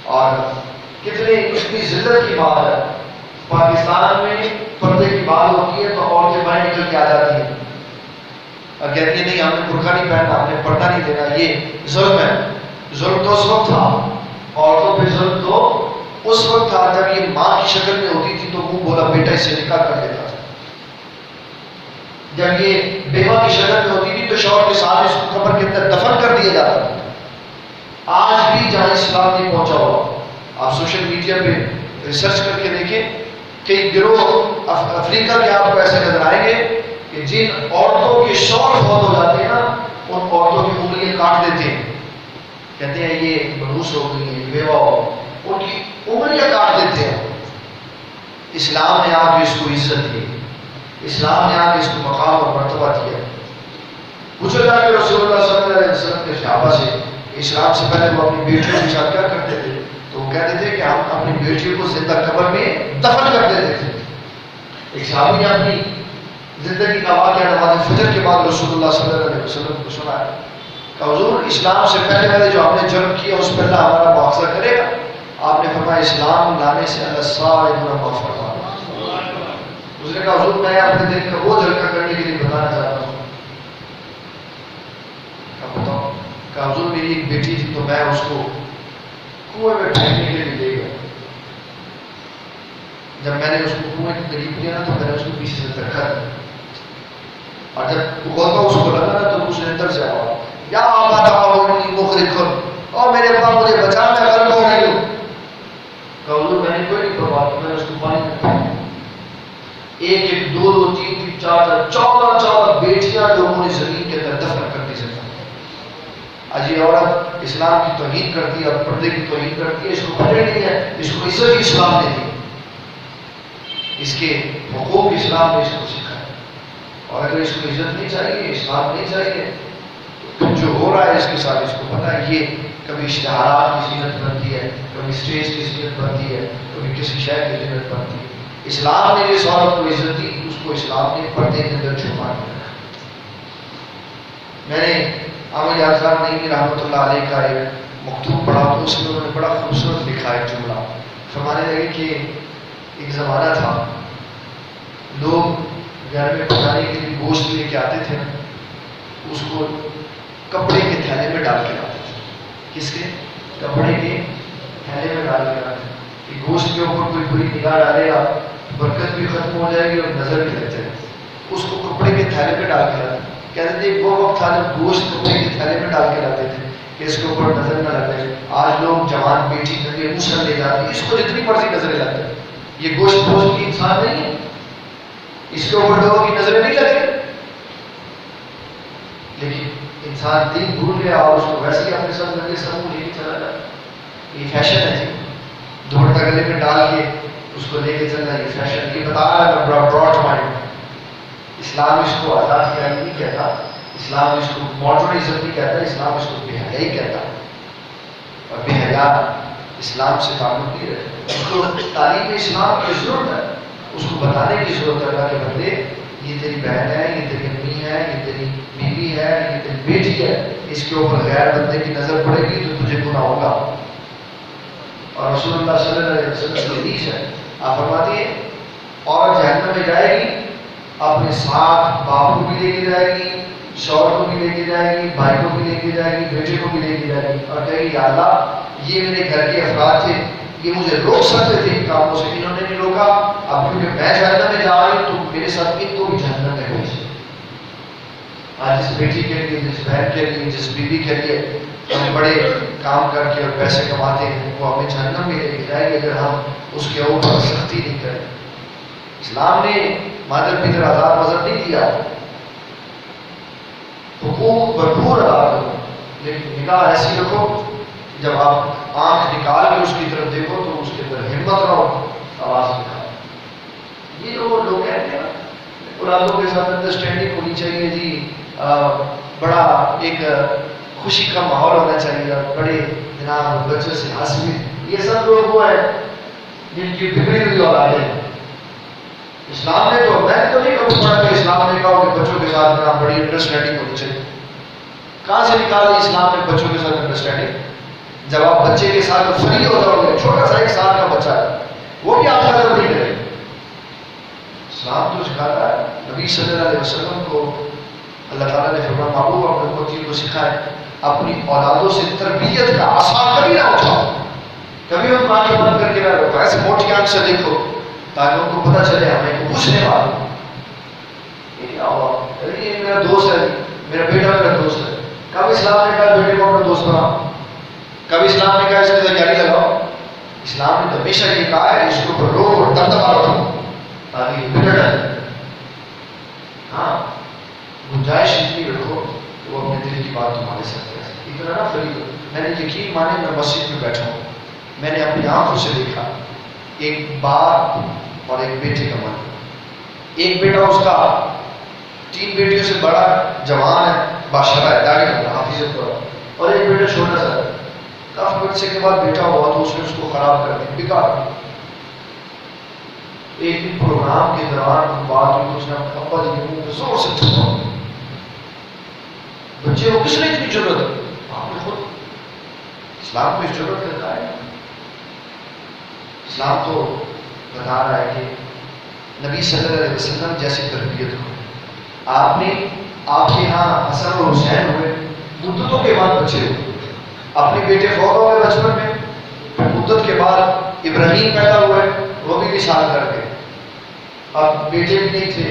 [SPEAKER 1] اور کتنی ذلت کی بات ہے. پاکستان میں پردے کی بات ہوتی ہے تو عورتیں باہر نکل کے آ جاتی ہیں اور کہتی ہیں نہیں ہم نے برقع نہیں پہننا, ہم نے پردہ نہیں دینا. یہ ظلم ہے. ظلم تو اس وقت تھا, عورتوں پہ ظلم تو اس وقت تھا جب یہ ماں کی شکل میں ہوتی تھی تو منہ بولا بیٹا اس سے نکاح کر دیتا تھا. جب یہ بیوہ کی شکل میں ہوتی تھی تو شوہر کے ساتھ اس کو قبر کے اندر دفن کر دیا جاتا تھا. آج بھی جہاں اسلام نہیں پہنچا ہوا, آپ سوشل میڈیا پہ ریسرچ کر کے دیکھیں, کئی گروہ افریقہ کے آپ کو ایسے نظر آئیں گے کہ جن عورتوں کے شوہر فوت ہو جاتے ہیں نا, ان عورتوں کی انگلیاں کاٹ دیتے ہیں. کہتے ہیں یہ منحوس ہو گئی ہیں, بیوہ ہو, ان کی انگلیاں کاٹ دیتے ہیں. اسلام نے آ کے اس کو عزت دی, اسلام نے آ کے اس کو مقام اور مرتبہ دیا. پوچھا جا کے رسول اللہ صلی اللہ علیہ وسلم کے صحابہ سے اسلام سے پہلے وہ اپنی بیٹیوں کے ساتھ کیا کرتے تھے, تو وہ کہتے تھے کہ ہم اپنی بیٹیوں کو زندہ قبر میں دفن کر دیتے تھے. ایک صحابی نے اپنی زندگی کا واقعہ نماز فجر کے بعد رسول اللہ صلی اللہ علیہ وسلم کو سنا ہے کہ حضور اسلام سے پہلے والے جو ہم نے جرم کیا اس پہ اللہ ہمارا مواخذہ کرے گا. آپ نے فرمایا اسلام لانے سے اللہ سارے گناہ معاف فرما. اس نے کہا حضور میں اپنے دل کا وہ جھلکا کرنے کے لیے بتانا چاہتا ہوں. بتاؤ کہ حضور میری ایک بیٹی تھی تو میں اس کو کنویں میں پھینکنے کے لیے لے گیا. جب میں نے اس کو کنویں کے قریب لیا نا تو میں نے اس کو پیچھے سے دھکا دیا, اور جب غلطہ اس کو لگا نا تو اس نے اندر سے آیا یا آبا تعاونی مغرقن, اور میرے پاس مجھے بچا, میں غرق ہو گئی ہوں. کہ حضور میں نے کوئی نہیں پرواہ کی, میں نے اس کو پانی میں پھینکا. ایک ایک دو دو تین تین چار چار 14 بیٹیاں لوگوں نے زمین کے اندر دفن کر دی. آج یہ عورت اسلام کی توہین کرتی ہے اور پردے کی توہین کرتی ہے, اس کو پتہ نہیں ہے اس کو عزت اسلام نے دی, اس کے حقوق اسلام نے اس کو سکھایا. اور اگر اس کو عزت نہیں چاہیے, اسلام نہیں چاہیے, تو جو ہو رہا ہے اس کے ساتھ اس کو پتہ ہے یہ کبھی اشتہارات کی زینت بنتی ہے, کبھی اسٹیج کی زینت بنتی ہے, کبھی کسی شہر کی زینت بنتی ہے. اسلام نے جس عورت کو عزت دی اس کو اسلام نے پردے کے اندر چھپا کے رکھا. میں نے عامر یار صاحب نعیمی رحمۃ اللہ علیہ کا ایک مکتوب پڑھا تو اس میں انہوں نے بڑا خوبصورت لکھا ایک جملہ. فرمانے لگے کہ ایک زمانہ تھا, لوگ گھر میں پکانے کے لیے گوشت لے کے آتے تھے, اس کو کپڑے کے تھیلے میں ڈال کے لاتے تھے. کس کے؟ کپڑے کے تھیلے میں ڈال کے لاتے تھے کہ گوشت کے اوپر کوئی بری نگاہ ڈالے گا برکت بھی ختم ہو جائے گی اور نظر بھی لگ جائے گی. اس کو کپڑے کے تھیلے میں ڈال کے لاتے تھے. کہتے تھے وہ وقت تھا جب گوشت کپڑے کے تھیلے میں ڈال کے لاتے تھے کہ اس کے اوپر نظر نہ لگ جائے. آج لوگ جوان بیٹی کر کے مسل لے جاتے ہیں, اس کو جتنی مرضی نظریں لگ جائے. یہ گوشت کی انسان نہیں ہے, اس کے اوپر لوگوں کی نظریں نہیں لگے. لیکن انسان دین بھول گیا اور اس کو ویسے ہی اپنے ساتھ لگے سب لے کے چلا جاتا. یہ فیشن ہے جی, دوپٹہ گلے میں ڈال کے اس کو لے کے چلنا, یہ فیشن. یہ بتا رہا ہے براڈ مائنڈ. اسلام اس کو آزاد خیال نہیں کہتا, اسلام اس کو ماڈرنزم نہیں کہتا, اسلام اس کو بے حیائی کہتا. اور بے حیا اسلام سے تعلق نہیں رکھتا. اس کو تعلیم اسلام کی ضرورت ہے, اس کو بتانے کی ضرورت ہے اللہ کے بندے یہ تیری بہن ہے, یہ تیری امی ہے, یہ تیری بیوی ہے, یہ تیری بیٹی ہے, اس کے اوپر غیر بندے کی نظر پڑے گی تو تجھے گناہ ہوگا. اور رسول اللہ صلی اللہ علیہ وسلم کی حدیث ہے, آپ فرماتے ہیں اور جہنم میں جائے گی اپنے ساتھ باپ کو بھی لے کے جائے گی, شوہر کو بھی لے کے جائے گی, بھائی کو بھی لے کے جائے گی, بیٹے کو بھی لے کے جائے گی, اور کہے گی یا اللہ یہ میرے گھر کے افراد تھے, یہ مجھے روک سکتے تھے ان کاموں سے, انہوں نے نہیں روکا, اب کیونکہ میں جہنم میں جا رہی ہوں تو میرے ساتھ ان کو بھی جہنم میں بھیجے. آج جس بیٹی کے لیے, جس بہن کے لیے, جس بیوی کے لیے ہم بڑے کام کر کے اور پیسے کماتے ہیں وہ ہمیں جہنم میں لے کے جائے گی اگر ہم اس کے اوپر سختی نہیں کریں. اسلام نے مادر پتر آزاد مذہب نہیں دیا, حقوق بھرپور ادا کرو, لیکن نگاہ ایسی رکھو جب آپ آنکھ نکال کے اس کی طرف دیکھو تو اس کے اندر ہمت رہو, آواز نکالو. یہ لوگ کہتے ہیں اولادوں کے ساتھ انڈرسٹینڈنگ ہونی چاہیے جی, بڑا ایک خوشی کا ماحول ہونا چاہیے, بڑے جناب بچوں سے حاصل, یہ سب لوگ وہ ہے جن کی بگڑی ہوئی اولادیں ہیں. اسلام نے تو، میں نے تو نہیں کبھی پڑھا کہ اسلام نے کہا کہ بچوں کے ساتھ میرا بڑی انڈرسٹینڈنگ ہونی چاہیے. کہاں سے نکالی اسلام نے بچوں کے ساتھ انڈرسٹینڈنگ؟ جب آپ بچے کے ساتھ فری ہو جاؤ گے، چھوٹا سا 1 سال کا بچہ ہے وہ بھی آپ کا قدر نہیں کرے. اسلام تو سکھاتا ہے. نبی صلی اللہ علیہ وسلم کو اللہ تعالیٰ نے فرمایا محبوب اپنے امتی کو سکھائے اپنی اولادوں سے تربیت کا آسان کبھی نہ اٹھاؤ، کبھی ان کو آنکھیں بند کر کے نہ رکھو، ایسے موٹی آنکھ سے دیکھو تاکہ ان کو پتہ چلے ہمیں کو پوچھنے والا. یہ میرا دوست ہے، میرا بیٹا میرا دوست ہے. کب اسلام نے کہا بیٹے کو اپنا دوست بناؤ؟ کبھی اسلام نے کہا اس کے جاری لگاؤ؟ اسلام نے تو ہمیشہ یہ کہا ہے اس کے اوپر روک اور دبدبا رکھو تاکہ یہ بگڑ جائے. ہاں گنجائش اتنی رکھو کہ وہ اپنے دل کی بات تمہارے ساتھ کہہ سکے. اتنا نا فری. میں نے یقین مانے میں مسجد میں بیٹھا ہوں، میں نے اپنی آنکھوں سے دیکھا ایک باپ اور ایک بیٹے کا من. ایک بیٹا اس کا 3 بیٹیوں سے بڑا جوان ہے، بادشاہ ہے، داڑھی رکھتا، حافظ ہے، اور ایک بیٹا چھوٹا سا ہے. کافی عرصے کے بعد بیٹا ہوا تو اس نے اس کو خراب کر دیا، بگاڑ دیا. ایک دن پروگرام کے دوران بات ہوئی، اس نے ابا جی کے منہ پہ زور سے تھپا. بچے کو کس نے اتنی ضرورت ہے؟ آپ نے خود. اسلام کو اس ضرورت کرتا ہے. اسلام تو بتا رہا ہے کہ نبی صلی اللہ علیہ وسلم جیسی تربیت ہو. آپ نے، آپ کے یہاں حسن اور حسین ہوئے، مدتوں کے بعد بچے ہوئے. اپنے بیٹے فوت ہو گئے بچپن میں، مدت کے بعد ابراہیم پیدا ہوئے، وہ بھی وصال کر گئے. اب بیٹے بھی نہیں تھے،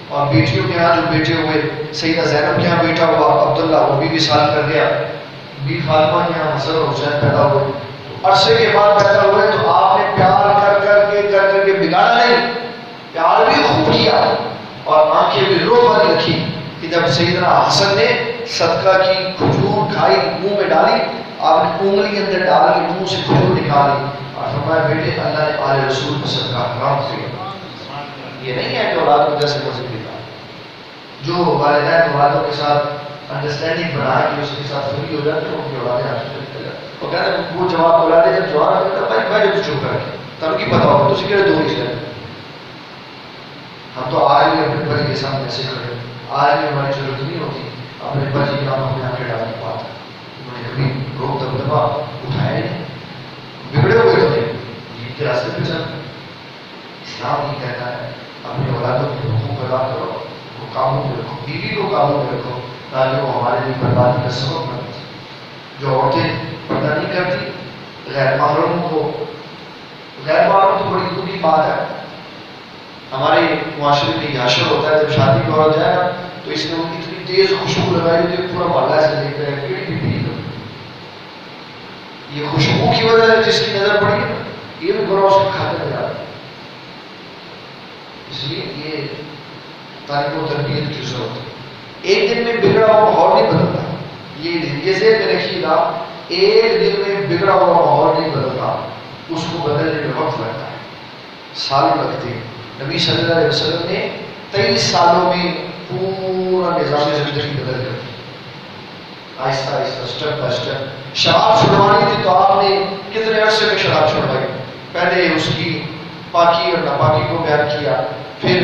[SPEAKER 1] اور بیٹیوں کے یہاں جو بیٹے ہوئے، سیدہ زینب کے یہاں بیٹا ہوا عبداللہ، وہ بھی وصال کر گیا. بی فاطمہ کے یہاں حسن اور حسین پیدا ہوئے. عرصے کے بعد پیدا ہوئے تو آپ نے پیار کر کے بگاڑا نہیں، پیار بھی خوب کیا اور آنکھیں بھی رو والی رکھی کہ جب سیدنا حسن نے صدقہ کی کھجور کھائی، منہ میں ڈالی، آپ نے انگلی اندر ڈالی، منہ سے کھجور نکالی اور فرمایا بیٹے اللہ نے آل رسول کو صدقہ حرام کیا. یہ نہیں ہے کہ اولاد کو جیسے مزے دیتا. جو والدین اولادوں کے ساتھ انڈرسٹینڈنگ بنا کے اس کے ساتھ فری ہو جاتے ہیں، ان کی اولادیں آپ سے نکل جاتی. وہ کہتے ہیں وہ جواب اولادیں جب جوان ہوتے ہیں بھائی بھائی جب چپ کر کے تب کی پتا ہوگا تو اسی کے لیے 2 ہی چلے. ہم تو آج بھی اپنے بڑی کے سامنے ایسے کھڑے، آج بھی ہماری ضرورت نہیں ہوتی اپنے بچے کے نام اپنے آنکھیں ڈالنے کی بات. انہوں نے کبھی روک دبدبا اٹھایا نہیں، بگڑے ہوئے تو نہیں، جیت کے راستے پہ چل. اسلام یہ کہتا ہے اپنے اولادوں کے حقوق ادا کرو، وہ قابو میں رکھو، بیوی کو قابو میں رکھو تاکہ وہ ہمارے لیے بربادی کا سبب نہ بنے. جو عورتیں پردہ نہیں کرتی، غیر محرم کو، غیر محرم تو بڑی دور کی بات ہے. ہمارے معاشرے میں یہ حشر ہوتا ہے جب شادی کا عورت جائے نا تو اس نے اتنی تیز خوشبو لگائی ہوتی ہے پورا محلہ سے دیکھتا ہے کیڑی بھی نہیں. یہ خوشبو کی وجہ سے جس کی نظر پڑی ہے یہ بھی برا اس کو کھاتے نظر آتا ہے. اس لیے یہ تعلیم و تربیت کی ضرورت ہے. ایک دن میں بگڑا ہوا ماحول نہیں بدلتا. یہ ذہن میں رکھیے گا، ایک دن میں بگڑا ہوا ماحول نہیں بدلتا، اس کو بدلنے میں وقت لگتا ہے، سال لگتے ہیں. نبی صلی اللہ علیہ وسلم نے 23 سالوں میں پورا نظام زندگی بدل کر دی، آہستہ آہستہ، اسٹیپ بائی اسٹیپ. شراب چھڑوانی تھی تو آپ نے کتنے عرصے میں شراب چھڑوائی؟ پہلے اس کی پاکی اور ناپاکی کو بیان کیا، پھر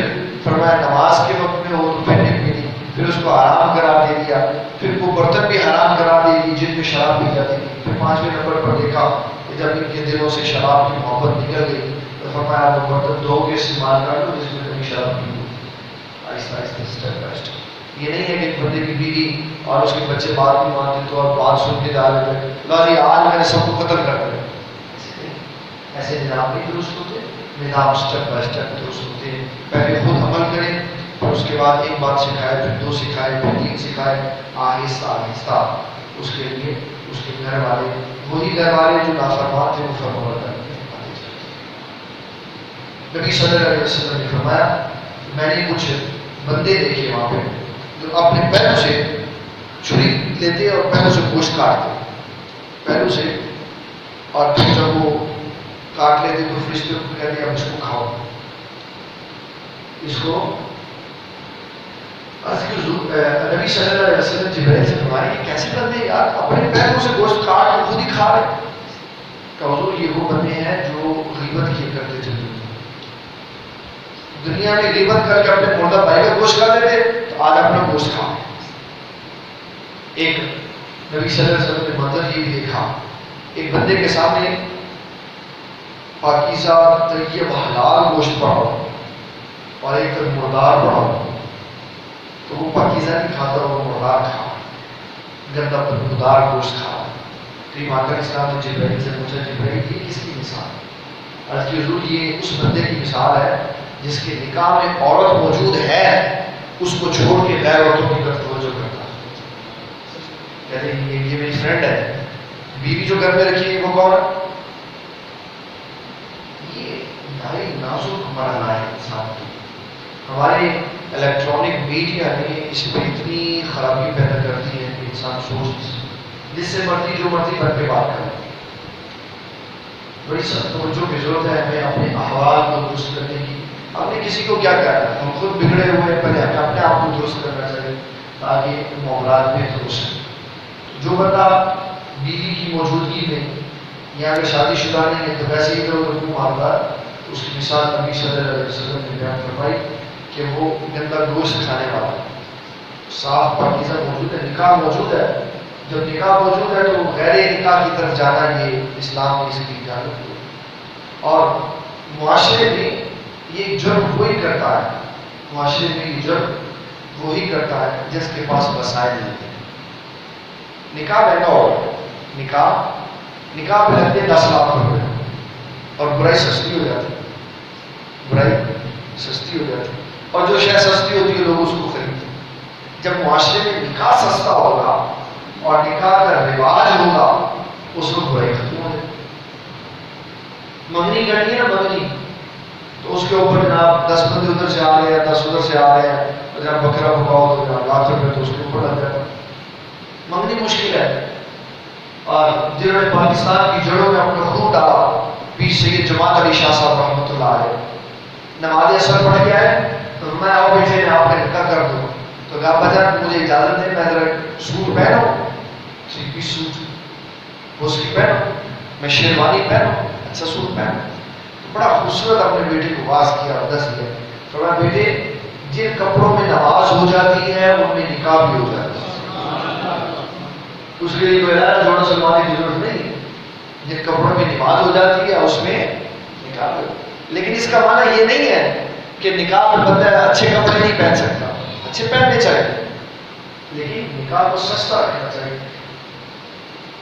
[SPEAKER 1] فرمایا نماز کے وقت میں ہو تو پہلے بھی نہیں، پھر اس کو حرام قرار دے دیا، پھر وہ برتن بھی حرام قرار دے دی جن میں شراب پی جاتی تھی. پھر 5ویں نمبر پر دیکھا کہ جب ان کے دلوں سے شراب کی محبت نکل گئی تو فرمایا وہ برتن دھو کے استعمال کر لو جس میں کبھی شراب پی ہو. آہستہ آہستہ، اسٹیپ بائی اسٹیپ. یہ نہیں ہے کہ ایک بندے کی بیوی اور اس کے بچے بات نہیں مانتے تو اور بات سن کے ڈال دیتے لازی آج میں نے سب کو قتل کر دیا. ایسے نظام نہیں درست ہوتے. نظام اسٹیپ بائی اسٹیپ درست ہوتے ہیں. پہلے خود عمل کریں، پھر اس کے بعد ایک بات سکھائے، پھر 2 سکھائے، پھر 3 سکھائے، آہستہ آہستہ اس کے لیے اس کے گھر والے، وہی گھر والے جو نافرمان تھے وہ فرمانبردار آتے چلتے. نبی صلی اللہ علیہ وسلم نے فرمایا میں نے کچھ بندے دیکھے وہاں پہ جو اپنے پیروں سے چھری لیتے اور پیروں سے گوشت کاٹتے، پیروں سے، اور پھر جب وہ کاٹ لیتے تو فرشتے کو کہتے اب اس کو کھاؤ. اس کو نبی صلی اللہ علیہ وسلم جبرائیل سے فرمایا کہ کیسے بندے یار اپنے پیروں سے گوشت کاٹ کے خود ہی کھا رہے. کہ حضور یہ وہ بندے ہیں جو غیبت کیا کرتے تھے دنیا میں غیبت کر کے اپنے مردہ بھائی کا گوشت کھا لیتے تو آج اپنا گوشت کھا. ایک نبی صلی اللہ علیہ وسلم نے منظر یہ بھی دیکھا, ایک بندے کے سامنے پاکیزہ طیب حلال گوشت پڑا اور ایک طرف مردار پڑا, تو وہ پاکیزہ نہیں کھاتا, وہ مردار کھا, گندا مردار گوشت کھا. کریم آقا اسلام نے جبرائیل سے پوچھا, جبرائیل یہ کس کی مثال؟ عرض کی حضور یہ اس بندے کی مثال ہے جس کے نکاح میں عورت موجود ہے, اس کو چھوڑ کے غیر عورتوں کی طرف توجہ کرتا ہے. کہتے ہیں یہ میری فرینڈ ہے, بیوی جو گھر میں رکھی ہے وہ کون ہے؟ یہ انتہائی نازک مرحلہ ہے انسان کی. ہمارے الیکٹرانک میڈیا نے اس پہ اتنی خرابی پیدا کرتی ہے کہ انسان سوچ جس سے مرضی جو مرضی بن کے بات کرے. بڑی سخت توجہ کی ضرورت ہے ہمیں اپنے احوال کو درست کرنے کی. ہم نے کسی کو کیا کہنا ہے, ہم خود بگڑے ہوئے ہیں, پہلے ہمیں اپنے آپ کو درست کرنا چاہیے تاکہ معاملات بہتر ہو سکیں. جو بندہ بیوی کی موجودگی میں یا اگر شادی شدہ نہیں ہے تو ویسے ہی ادھر ادھر منہ مارتا ہے, اس کی مثال نبی صلی اللہ علیہ وسلم نے بیان فرمائی کہ وہ گندا گوشت کھانے والا. صاف پاکیزہ موجود ہے, نکاح موجود ہے. جب نکاح موجود ہے تو غیر نکاح کی طرف جانا یہ اسلام نے اس کی اجازت دی. اور معاشرے میں یہ جرم وہی کرتا ہے, معاشرے میں یہ جرم وہی کرتا ہے جس کے پاس وسائل نہیں ہیں. نکاح مہنگا ہو, نکاح پہ لگتے 10 لاکھ روپے اور برائی سستی ہو جاتی ہے, برائی سستی ہو جاتی ہے, اور جو شے سستی ہوتی ہے لوگ اس کو خریدتے ہیں. جب معاشرے میں نکاح سستا ہوگا اور نکاح کا رواج ہوگا اس وقت برائی ختم ہو جائے. منگنی کرنی ہے نا, منگنی, تو اس کے اوپر جناب 10 بندے ادھر سے آ رہے ہیں, 10 ادھر سے آ رہے ہیں, جناب بکرا پکاؤ تو جناب لاکھ روپے تو اس کے اوپر لگ جاتا ہے. منگنی مشکل ہے. اور جنہوں نے پاکستان کی جڑوں میں اپنا خون ڈالا, پیر سید جماعت علی شاہ صاحب رحمۃ اللہ علیہ, نماز اثر پڑھ کے آئے تو میں آؤ بیٹے میں آپ نے نکاح کر دوں, تو کہا بجا مجھے اجازت دے, میں ذرا سوٹ پہنوں, 3 پیس سوٹ وہ اس کی پہنوں, میں شیروانی پہنوں, اچھا سوٹ پہنوں. بڑا خوبصورت اپنے بیٹے کو واز کیا, دس دیا, فرمایا بیٹے جن کپڑوں میں نماز ہو جاتی ہے ان میں نکاح بھی ہو جاتا ہے. اس کے لیے کوئی جوڑا سلوانے کی ضرورت نہیں, جن کپڑوں میں نماز ہو جاتی ہے اس میں نکاح بھی. لیکن اس کا معنی یہ نہیں ہے کہ نکاح میں بندہ اچھے کپڑے نہیں پہن سکتا, اچھے پہننے چاہیے, لیکن نکاح کو سستا رکھنا چاہیے.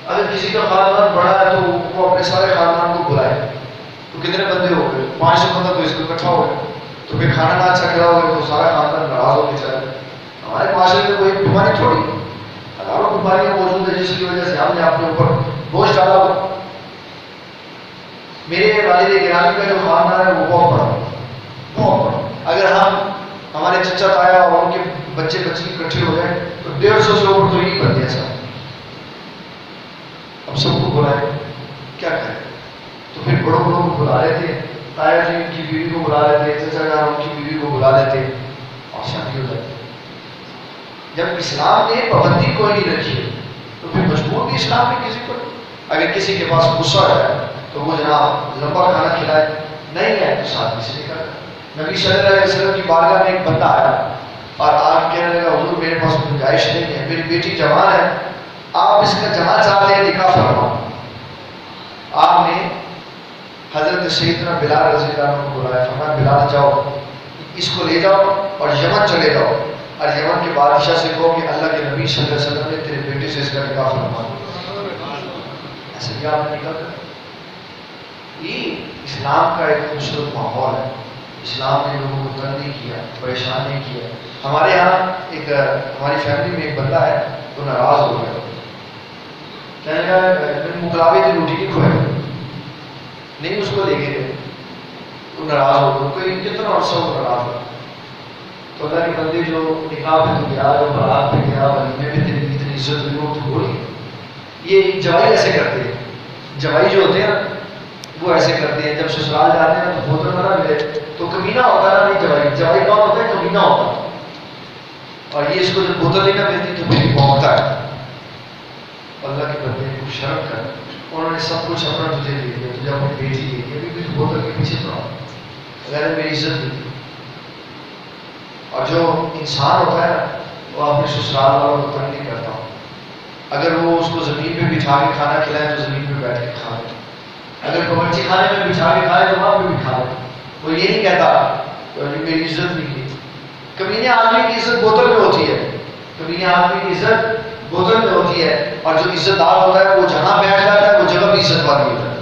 [SPEAKER 1] اگر کسی کا خاندان بڑا ہے تو وہ اپنے سارے خاندان کو بلائے, تو کتنے بندے ہو گئے, 500 بندہ تو اس کو اکٹھا ہو گئے, تو پھر کھانا نہ اچھا کھلا ہو گیا تو سارا خاندان ناراض ہو کے چلا جائے. ہمارے معاشرے میں کوئی بیماری تھوڑی, ہزاروں بیماریاں موجود ہیں جس کی وجہ سے ہم نے اپنے اوپر بوجھ ڈالا ہوا. میرے والد گرامی کا جو خاندان ہے وہ بہت بڑا, بہت بڑا. اگر ہم ہمارے چچا تایا اور ان کے بچے بچی اکٹھے ہو جائیں تو 150 سے اوپر تو یہی بنتے ہیں سب. اب سب کو بلائے کیا کریں, تو پھر بڑوں بڑوں کو بلا لیتے, تایا جی ان کی بیوی کو بلا لیتے, چچا جان ان کی بیوی کو بلا لیتے اور شادی ہو جاتی. جب اسلام نے پابندی کوئی نہیں رکھی تو پھر مجبور بھی اسلام نے کسی کو, اگر کسی کے پاس غصہ آ جائے تو وہ جناب لمبا کھانا کھلائے, نہیں ہے تو ساتھ میں سے نکل. نبی صلی اللہ علیہ وسلم کی بارگاہ میں ایک بندہ آیا اور آپ کہنے لگا حضور میرے پاس گنجائش نہیں ہے, میری بیٹی جوان ہے, آپ اس کا جہاں چاہتے ہیں نکاح فرماؤ. آپ نے حضرت سیدنا بلال رضی اللہ عنہ کو بلایا, فرمایا بلال جاؤ اس کو لے جاؤ اور یمن چلے جاؤ, اور یمن کے بادشاہ سے کہو کہ اللہ کے نبی صلی اللہ علیہ وسلم نے تیرے بیٹے سے اس کا نکاح فرما دیا. ایسے کیا آپ نے نکاح کر, یہ اسلام کا ایک خوبصورت ماحول ہے. اسلام نے لوگوں کو تنگ نہیں کیا, پریشان نہیں کیا. ہمارے یہاں ایک ہماری فیملی میں ایک بندہ ہے, وہ ناراض ہو گیا, کہنے لگا مقابلے کی روٹی نہیں کھوئے, نہیں اس کو لے کے گئے, وہ ناراض ہو گیا. کوئی کتنا عرصہ وہ ناراض ہو, تو اللہ کے بندے جو نکاح پہ تو گیا, جو بارات پہ گیا, ولیمے میں تیری اتنی عزت ہوئی وہ تو بولی. یہ جوائی ایسے کرتے ہیں, جوائی جو ہوتے ہیں نا وہ ایسے کرتے ہیں, جب سسرال جاتے ہیں تو بوتل نہ ملے تو کمینہ ہوتا ہے نا. نہیں جوائی, جوائی کون ہوتا ہے, کمینہ ہوتا ہے. اور یہ اس کو جب بوتل نہیں نہ ملتی تو پھر بھونکتا ہے. اللہ کے بندے کو شرم کر, انہوں نے سب کچھ اپنا تجھے دے دیا، تجھے اپنی بیٹی دے دی، ابھی بھی بوتل کے پیچھے پڑا، اگر میری عزت نہیں دی۔ اور جو انسان ہوتا ہے نا وہ اپنے سسرال والوں کو تنگ نہیں کرتا، اگر وہ اس کو زمین پہ بٹھا کے کھانا کھلائے تو زمین پہ بیٹھ کے کھا لے، اگر باورچی خانے میں بٹھا کے کھائے تو وہاں پہ بھی کھا لے، وہ یہ نہیں کہتا میری عزت نہیں کی۔ کمینے آدمی کی عزت بوتل میں ہوتی ہے، کمینے آدمی کی عزت بوتل میں ہوتی ہے، اور جو عزت دار ہوتا ہے وہ جہاں بیٹھ جاتا ہے وہ جگہ بھی عزت والی ہوتا ہے۔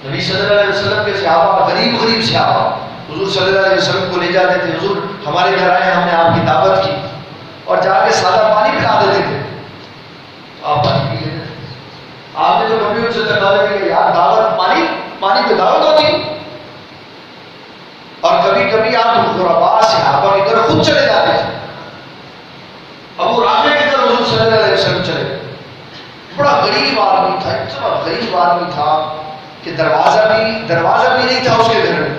[SPEAKER 1] نبی صلی اللہ علیہ وسلم کے صحابہ غریب صحابہ حضور صلی اللہ علیہ وسلم کو لے جاتے تھے، حضور ہمارے گھر آئے، ہم نے آپ کی دعوت کی، اور جا کے سادہ پانی پلا دیتے تھے، آپ پانی پی لیتے تھے۔ آپ نے تو کبھی ان سے تقاضا کیا کہ یار دعوت پانی پہ دعوت ہوتی، اور کبھی کبھی آپ غرباء صحابہ کی طرف خود چلے جاتے تھے۔ ابو رافع کی طرف حضور صلی اللہ علیہ وسلم چلے گئے، بڑا غریب آدمی تھا، اتنا غریب آدمی تھا کہ دروازہ بھی نہیں تھا اس کے گھر میں،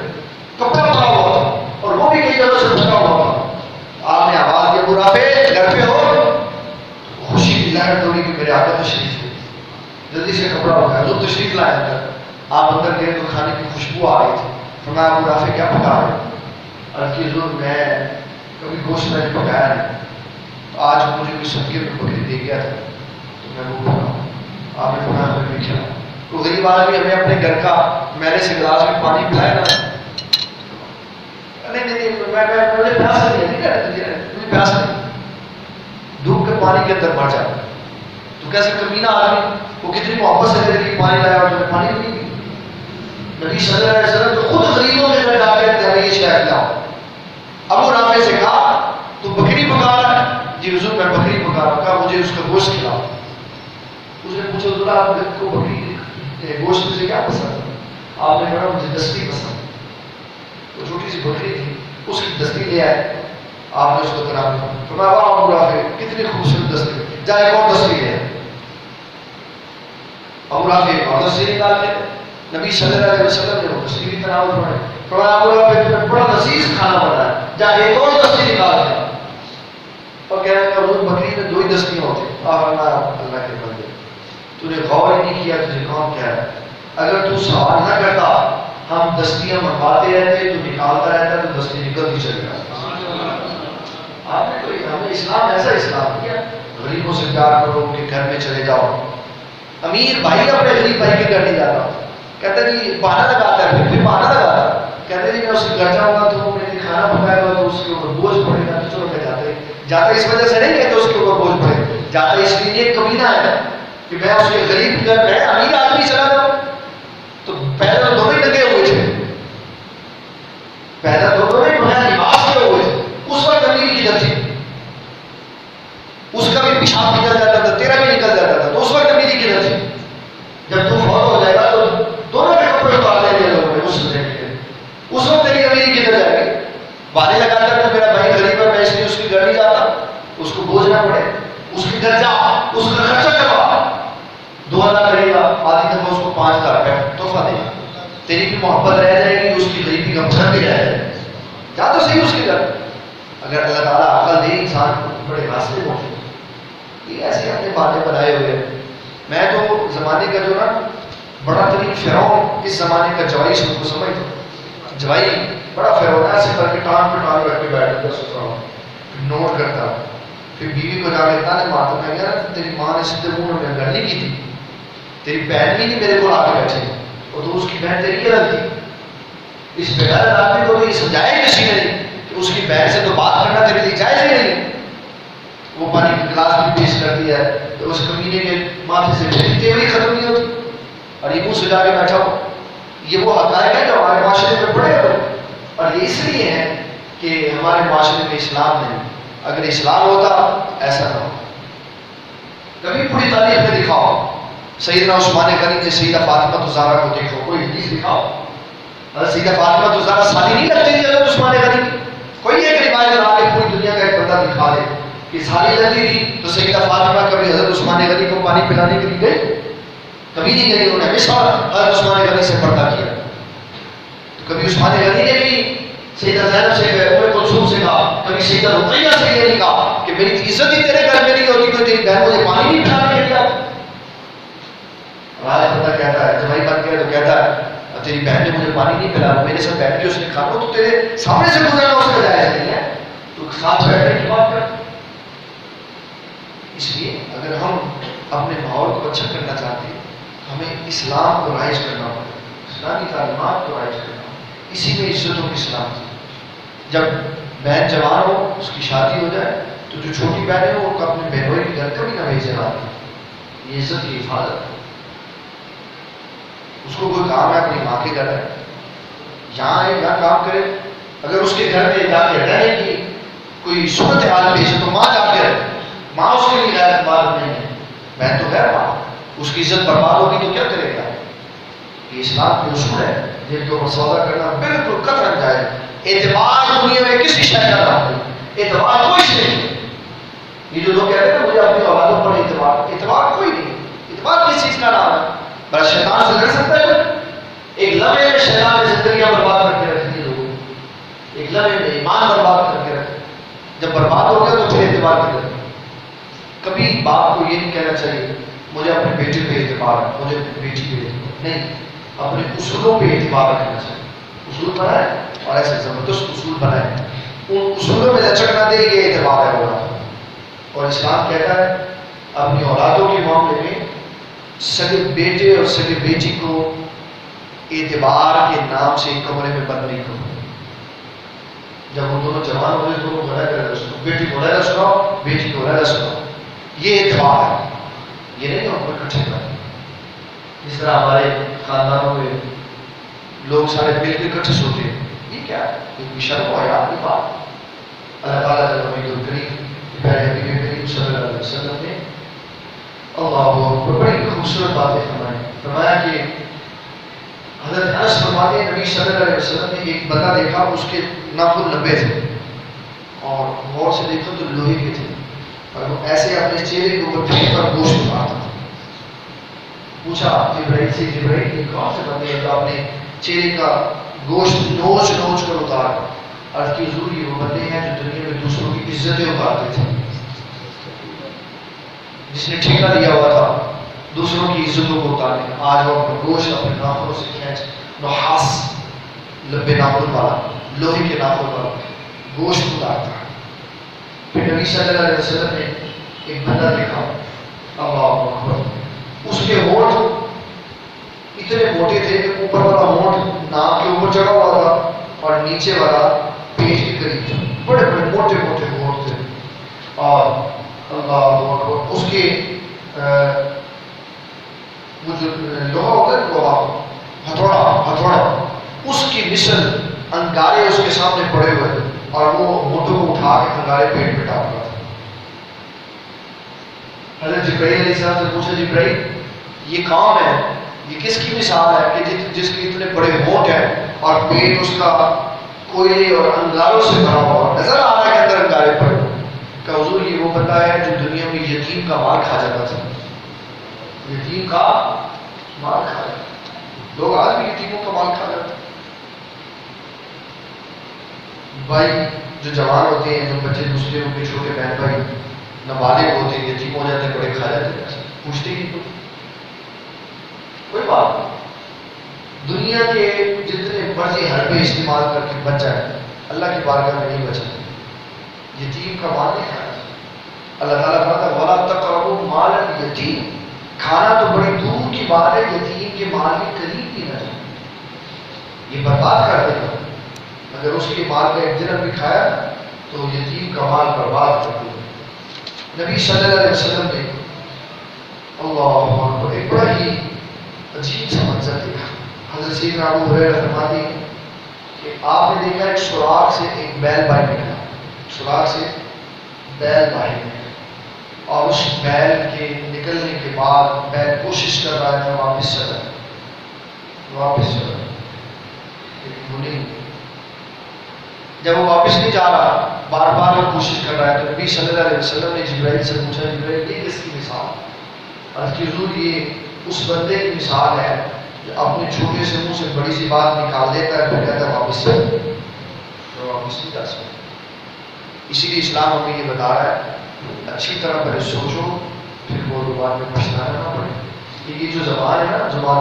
[SPEAKER 1] کپڑا پڑا ہوا تھا، اور وہ بھی کئی جگہ سے پھٹا ہوا تھا۔ آپ نے آواز دی ابو رافع گھر پہ ہو؟ خوشی کی لہر دوڑی کہ میرے آقا تشریف لے، جلدی سے کپڑا اٹھایا، حضور تشریف لائے اندر۔ آپ اندر گئے تو کھانے کی خوشبو آ رہی تھی، فرمایا ابو رافع کیا پکا رہے؟ عرض کی حضور میں کبھی گوشت میں نے پکایا نہیں، آج مجھے کوئی صدقے میں بکری دے گیا تھا تو میں وہ پکا۔ آپ نے فرمایا ہمیں بھی کھلایا۔ کوئی غریب آدمی ہمیں اپنے گھر کا میلے سے گلاس میں پانی پلائے نا، نہیں مجھے پیاس مجھے پیاس نہیں، دھوپ کے پانی کے اندر مر جاتا، تو کیسے کمینہ آدمی وہ کتنی محبت سے میرے لیے پانی لایا اور تمہیں پانی نہیں دی۔ نبی صلی اللہ علیہ وسلم تو خود غریبوں کے گھر جا کے ہمیں یہ شہر لاؤ۔ ابو رافع سے کہا تو بکری پکا رہا ہے؟ جی حضور میں بکری پکا رہا ہوں۔ کہا مجھے اس کا گوشت کھلاؤ۔ اس نے پوچھا حضور آپ کو بکری گوشت مجھے کیا پسند ہے؟ آپ نے کہا مجھے دستی پسند، وہ چھوٹی سی بکری تھی، اس کی دستی لے آئے، آپ نے اس کو تناب دیا، فرمایا واہ ابو رافع کتنی خوبصورت دستی، جا ایک اور دستی لے آئے۔ ابو رافع ایک اور دستی نکال کے نبی صلی اللہ علیہ وسلم نے وہ دستی بھی تناول فرمائی، فرمایا ابو رافع تمہیں بڑا لذیذ کھانا بنا ہے، جا ایک اور دستی نکال کے، اور کہنے لگا حضور بکری میں 2 ہی دستیاں ہوتی ہیں۔ آپ فرمایا اللہ کے بندے تو نے غور ہی نہیں کیا تجھے کون کہہ رہا ہے، اگر تو سوال نہ کرتا ہم دستیاں منگواتے رہتے، تو نکالتا رہتا تو دستی نکلتی چلی جاتی۔ آپ نے کوئی ہمیں اسلام ایسا اسلام کیا، غریبوں سے پیار کرو، ان کے گھر میں چلے جاؤ۔ امیر بھائی اپنے غریب بھائی کے گھر نہیں جاتا، کہتا جی بہانہ لگاتا ہے، پھر بہانہ لگاتا ہے، کہتے جی میں اس کے گھر جاؤں گا تو میرے لیے کھانا پکائے گا تو اس کے اوپر بوجھ پڑے گا، تو چلو میں جاتا اس وجہ سے نہیں کہتے اس کے اوپر بوجھ پڑے، جاتا اس لیے ایک کمینہ ہے کہ میں اس کے غریب گھر میں امیر آدمی چلا جاؤں۔ تو پہلے تو دونوں ہی لگے ہوئے تھے، پہلے تو دونوں ہی بغیر لباس کے ہوئے تھے، اس وقت امیر کدھر تھی؟ اس کا بھی پیشاب نکل جاتا تھا، تیرا بھی نکل جاتا تھا، تو اس وقت امیری کدھر تھی؟ جب تو فوت ہو جائے گا تو دونوں کے کپڑے اتار دیں گے لوگوں نے اس کے لیے، اس وقت تیری امیری کدھر جائے گی؟ بہانے لگاتا کہ میرا بھائی غریب ہے میں اس لیے اس کے گھر نہیں جاتا، اس کو بوجھ نہ پڑے، اس کے گھر جا، اس کا خرچہ کروا، 2000 کرے گا، آدھی دفعہ اس کو 5000 روپے تحفہ دے گا، تیری بھی محبت رہ جائے گی، اس کی غریبی کا بھر بھی رہ جائے گا، جا تو صحیح اس کے گھر۔ اگر اللہ تعالیٰ عقل دے انسان کو بڑے راستے پہنچے، یہ ایسے اپنے باتیں بنائے ہوئے ہیں۔ میں تو زمانے کا جو نا بڑا ترین فرعون اس زمانے کا جوائی سے کو سمجھتا ہوں، جوائی بڑا فرعون ایسے کر کے ٹانگ پہ ٹانگ رکھ کے بیٹھتا سوچتا ہوں، نوٹ کرتا، پھر بیوی کو جا کے تانے مارتا، میں کہہ رہا تیری ماں نے سیدھے منہ میں گھر نہیں کی تھی، تیری بہن بھی نہیں میرے کو آ کے بیٹھے، اور تو اس کی بہن تیری کیا لگتی؟ اس بغیر آدمی کو تو یہ سمجھایا کسی نے نہیں کہ اس کی بہن سے تو بات کرنا تیرے لیے جائز ہی نہیں۔ وہ پانی کی گلاس بھی پیش کر دیا ہے تو اس کمینے کے ماتھے سے میری تیوری ختم نہیں ہوتی، اور یہ منہ سجا کے بیٹھا ہو۔ یہ وہ حقائق ہے جو ہمارے معاشرے میں پڑے ہوئے، اور یہ اس لیے ہے کہ ہمارے معاشرے میں اسلام نہیں۔ اگر اسلام ہوتا ایسا نہ ہو۔ کبھی پوری تاریخ میں دکھاؤ سیدنا عثمان غنی نے سیدہ فاطمہ الزہرا کو دیکھو، کوئی حدیث دکھاؤ حضرت سیدہ فاطمہ الزہرا سالی نہیں لگتی تھی حضرت عثمان غنی کی؟ کوئی ایک روایت لا کے پوری دنیا کا ایک بندہ دکھا دے کہ سالی لگتی تھی تو سیدہ فاطمہ کبھی حضرت عثمان غنی کو پانی پلانے کے لیے گئے؟ کبھی نہیں گئی، انہوں نے ہمیشہ حضرت عثمان غنی سے پردہ کیا۔ تو کبھی عثمان غنی نے بھی سیدہ زینب سے ام کلثوم سے کہا، کبھی سیدہ رقیہ سے یہ نہیں کہا کہ میری عزت ہی تیرے گھر میں نہیں ہوتی، کوئی تیری بہن مجھے پانی نہیں پلانے کے لیے آتی۔ اور آج بندہ کہتا ہے جب بن گیا تو کہتا ہے تیری بہن نے مجھے پانی نہیں پلایا، میرے ساتھ بیٹھ کے اس نے کھانا، تو تیرے سامنے سے گزرنا اس کا جائز نہیں ہے، تو ساتھ بیٹھنے کی بات کر۔ اس لیے اگر ہم اپنے ماحول کو اچھا کرنا چاہتے ہیں ہمیں اسلام کو رائج کرنا ہوگا، اسلامی تعلیمات کو رائج کرنا ہوگا، اسی میں عزتوں کی اسلام تھی۔ جب بہن جوان ہو اس کی شادی ہو جائے تو جو چھوٹی بہنیں ہو وہ اپنے بہنوئی کے گھر کبھی نہ بھیجے آتی، یہ عزت کی حفاظت ہے۔ اس کو کوئی کام ہے اپنی ماں کے گھر ہے، یہاں آئے یہاں کام کرے، اگر اس کے گھر میں جا کے رہنے کی کوئی صورت حال پیش ہے تو ماں جا کے رہے، ماں اس کے لیے غیر اعتبار نہیں ہے، بہن تو غیر ماں، اس کی عزت برباد ہوگی تو کیا کرے گا؟ یہ اسلام کے اصول ہے جن کے اوپر سودا کرنا بالکل قطع رکھ جائے۔ اعتبار دنیا میں کسی شے کا نام نہیں، اعتبار کوئی شے نہیں۔ یہ جو لوگ کہتے ہیں نا مجھے اپنی اولادوں پر اعتبار کوئی نہیں، اعتبار کس چیز کا نام ہے؟ بس شیطان سے لڑ سکتا ہے، ایک لمحے میں شیطان نے زندگیاں برباد کر کے رکھ دی لوگوں، ایک لمحے میں ایمان برباد کر کے رکھ، جب برباد ہو گیا تو پھر اعتبار کی ضرورت۔ کبھی باپ کو یہ نہیں کہنا چاہیے مجھے اپنے بیٹے پہ اعتبار ہے، مجھے اپنی بیٹی پہ اعتبار نہیں، اپنے اصولوں پہ اعتبار رکھنا چاہیے۔ اصول بنائے اور ایسے زبردست اصول بنائے، ان اصولوں میں لچک نہ دے، یہ اعتبار ہے اولاد۔ اور اسلام کہتا ہے اپنی اولادوں کے معاملے میں سگے بیٹے اور سگے بیٹی کو اعتبار کے نام سے ایک کمرے میں بند نہیں کرو۔ جب وہ دونوں جوان ہو گئے دونوں غلط غلط سناؤ، بیٹی کو غلط سناؤ، بیٹی کو غلط سناؤ، یہ اعتبار ہے، یہ نہیں کہ ہم کو اکٹھے کریں۔ جس طرح ہمارے خاندانوں میں لوگ سارے مل کے اکٹھے سوتے ہیں، یہ کیا ہے؟ یہ شرم و حیا کی بات۔ اللہ تعالیٰ جب ہمیں دور کری پیارے حبیب کریم صلی اللہ علیہ وسلم نے اللہ اکبر بڑی خوبصورت باتیں فرمائی۔ فرمایا کہ حضرت انس فرماتے ہیں نبی صلی اللہ علیہ وسلم نے ایک بندہ دیکھا، اس کے ناخن لمبے تھے اور غور سے دیکھا تو لوہے کے تھے، اور وہ ایسے اپنے چہرے کے اوپر پھینک کر گوشت اتارتا تھا۔ پوچھا جبرائیل سے، جبرائیل یہ کون سے بندے ہیں جو اپنے چہرے کا گوشت نوچ نوچ کر اتار؟ عرض کی حضور یہ وہ بندے ہیں جو دنیا میں دوسروں کی عزتیں اتارتے تھے، جس نے ٹھیکہ لیا ہوا تھا دوسروں کی عزتوں کو اتارنے، آج وہ اپنا گوشت اپنے ناخنوں سے کھینچ، نحاس لمبے ناخن والا، لوہے کے ناخن والا گوشت اتارتا ہے۔ پھر نبی صلی اللہ علیہ وسلم نے ایک بندہ دیکھا، اللہ اکبر، اس کے ہونٹ اتنے موٹے تھے کہ اوپر والا ہونٹ ناک کے اوپر چڑھا ہوا تھا اور نیچے والا پیٹ کے قریب تھا، بڑے بڑے موٹے موٹے ہونٹ تھے، اور اللہ اکبر اس کے وہ جو لوہا ہوتا ہے لوہا ہتھوڑا اس کی مثل انگارے اس کے سامنے پڑے ہوئے اور وہ ہونٹوں کو اٹھا کے انگارے پیٹ پہ ڈال رہا تھا۔ حضرت جبرائیل علیہ السلام سے پوچھا جبرائیل یہ کون ہے، یہ کس کی مثال ہے کہ جس کے اتنے بڑے ہونٹ ہیں اور پیٹ اس کا کوئلے اور انگاروں سے بھرا ہوا، نظر آ رہا ہے کہ اندر انگارے پڑے؟ کہ حضور یہ وہ بندہ ہے جو دنیا میں یتیم کا مال کھا جاتا تھا، یتیم کا مال کھا جاتا، لوگ آج بھی یتیموں کا مال کھا جاتے ہیں۔ بھائی جو جوان ہوتے ہیں، جو بچے دوسرے ان کے چھوٹے بہن بھائی نابالغ ہوتے ہیں، یتیم ہو جاتے ہیں، بڑے کھا جاتے ہیں، پوچھتے ہی تو کوئی بات نہیں، دنیا کے جتنے مرضی حربے استعمال کر کے بچ جائے اللہ کی بارگاہ میں نہیں بچا، یتیم کا مال نہیں کھانا چاہیے۔ اللہ تعالیٰ کہتا ہے وَلَا تَقْرَبُوا مَالَ الْيَتِيمِ، کھانا تو بڑی دور کی بات ہے، یتیم کے مال کے قریب بھی نہ جائے، یہ برباد کر دے گا۔ اگر اس کے مال کا ایک درہم بھی کھایا تو یتیم کا مال برباد کر دے گا۔ نبی صلی اللہ علیہ وسلم نے اللہ اکبر ایک بڑا ہی عجیب سا منظر دیکھا۔ حضرت سیدنا ابو ہریرہ فرماتے ہیں کہ آپ نے دیکھا ایک سوراخ سے ایک بیل باہر نکلا، سوراخ سے بیل باہر نکلا، اور اس بیل کے نکلنے کے بعد بیل کوشش کر رہا ہے واپس چلا لیکن وہ نہیں، جب وہ واپس نہیں جا رہا بار بار وہ کوشش کر رہا ہے تو نبی صلی اللہ علیہ وسلم نے جبرائیل سے پوچھا جبرائیل یہ کس کی مثال؟ عرض کی حضور یہ اس بندے کی مثال ہے جو اپنے چھوٹے سے منہ سے بڑی سی بات نکال دیتا ہے پھر کہتا ہے واپس نہیں جا سکتا۔ اسی لیے اسلام ہمیں یہ بتا رہا ہے اچھی طرح پہلے سوچو پھر وہ بعد میں پچھتانا نہ پڑے۔ کہ یہ جو زبان ہے نا، زبان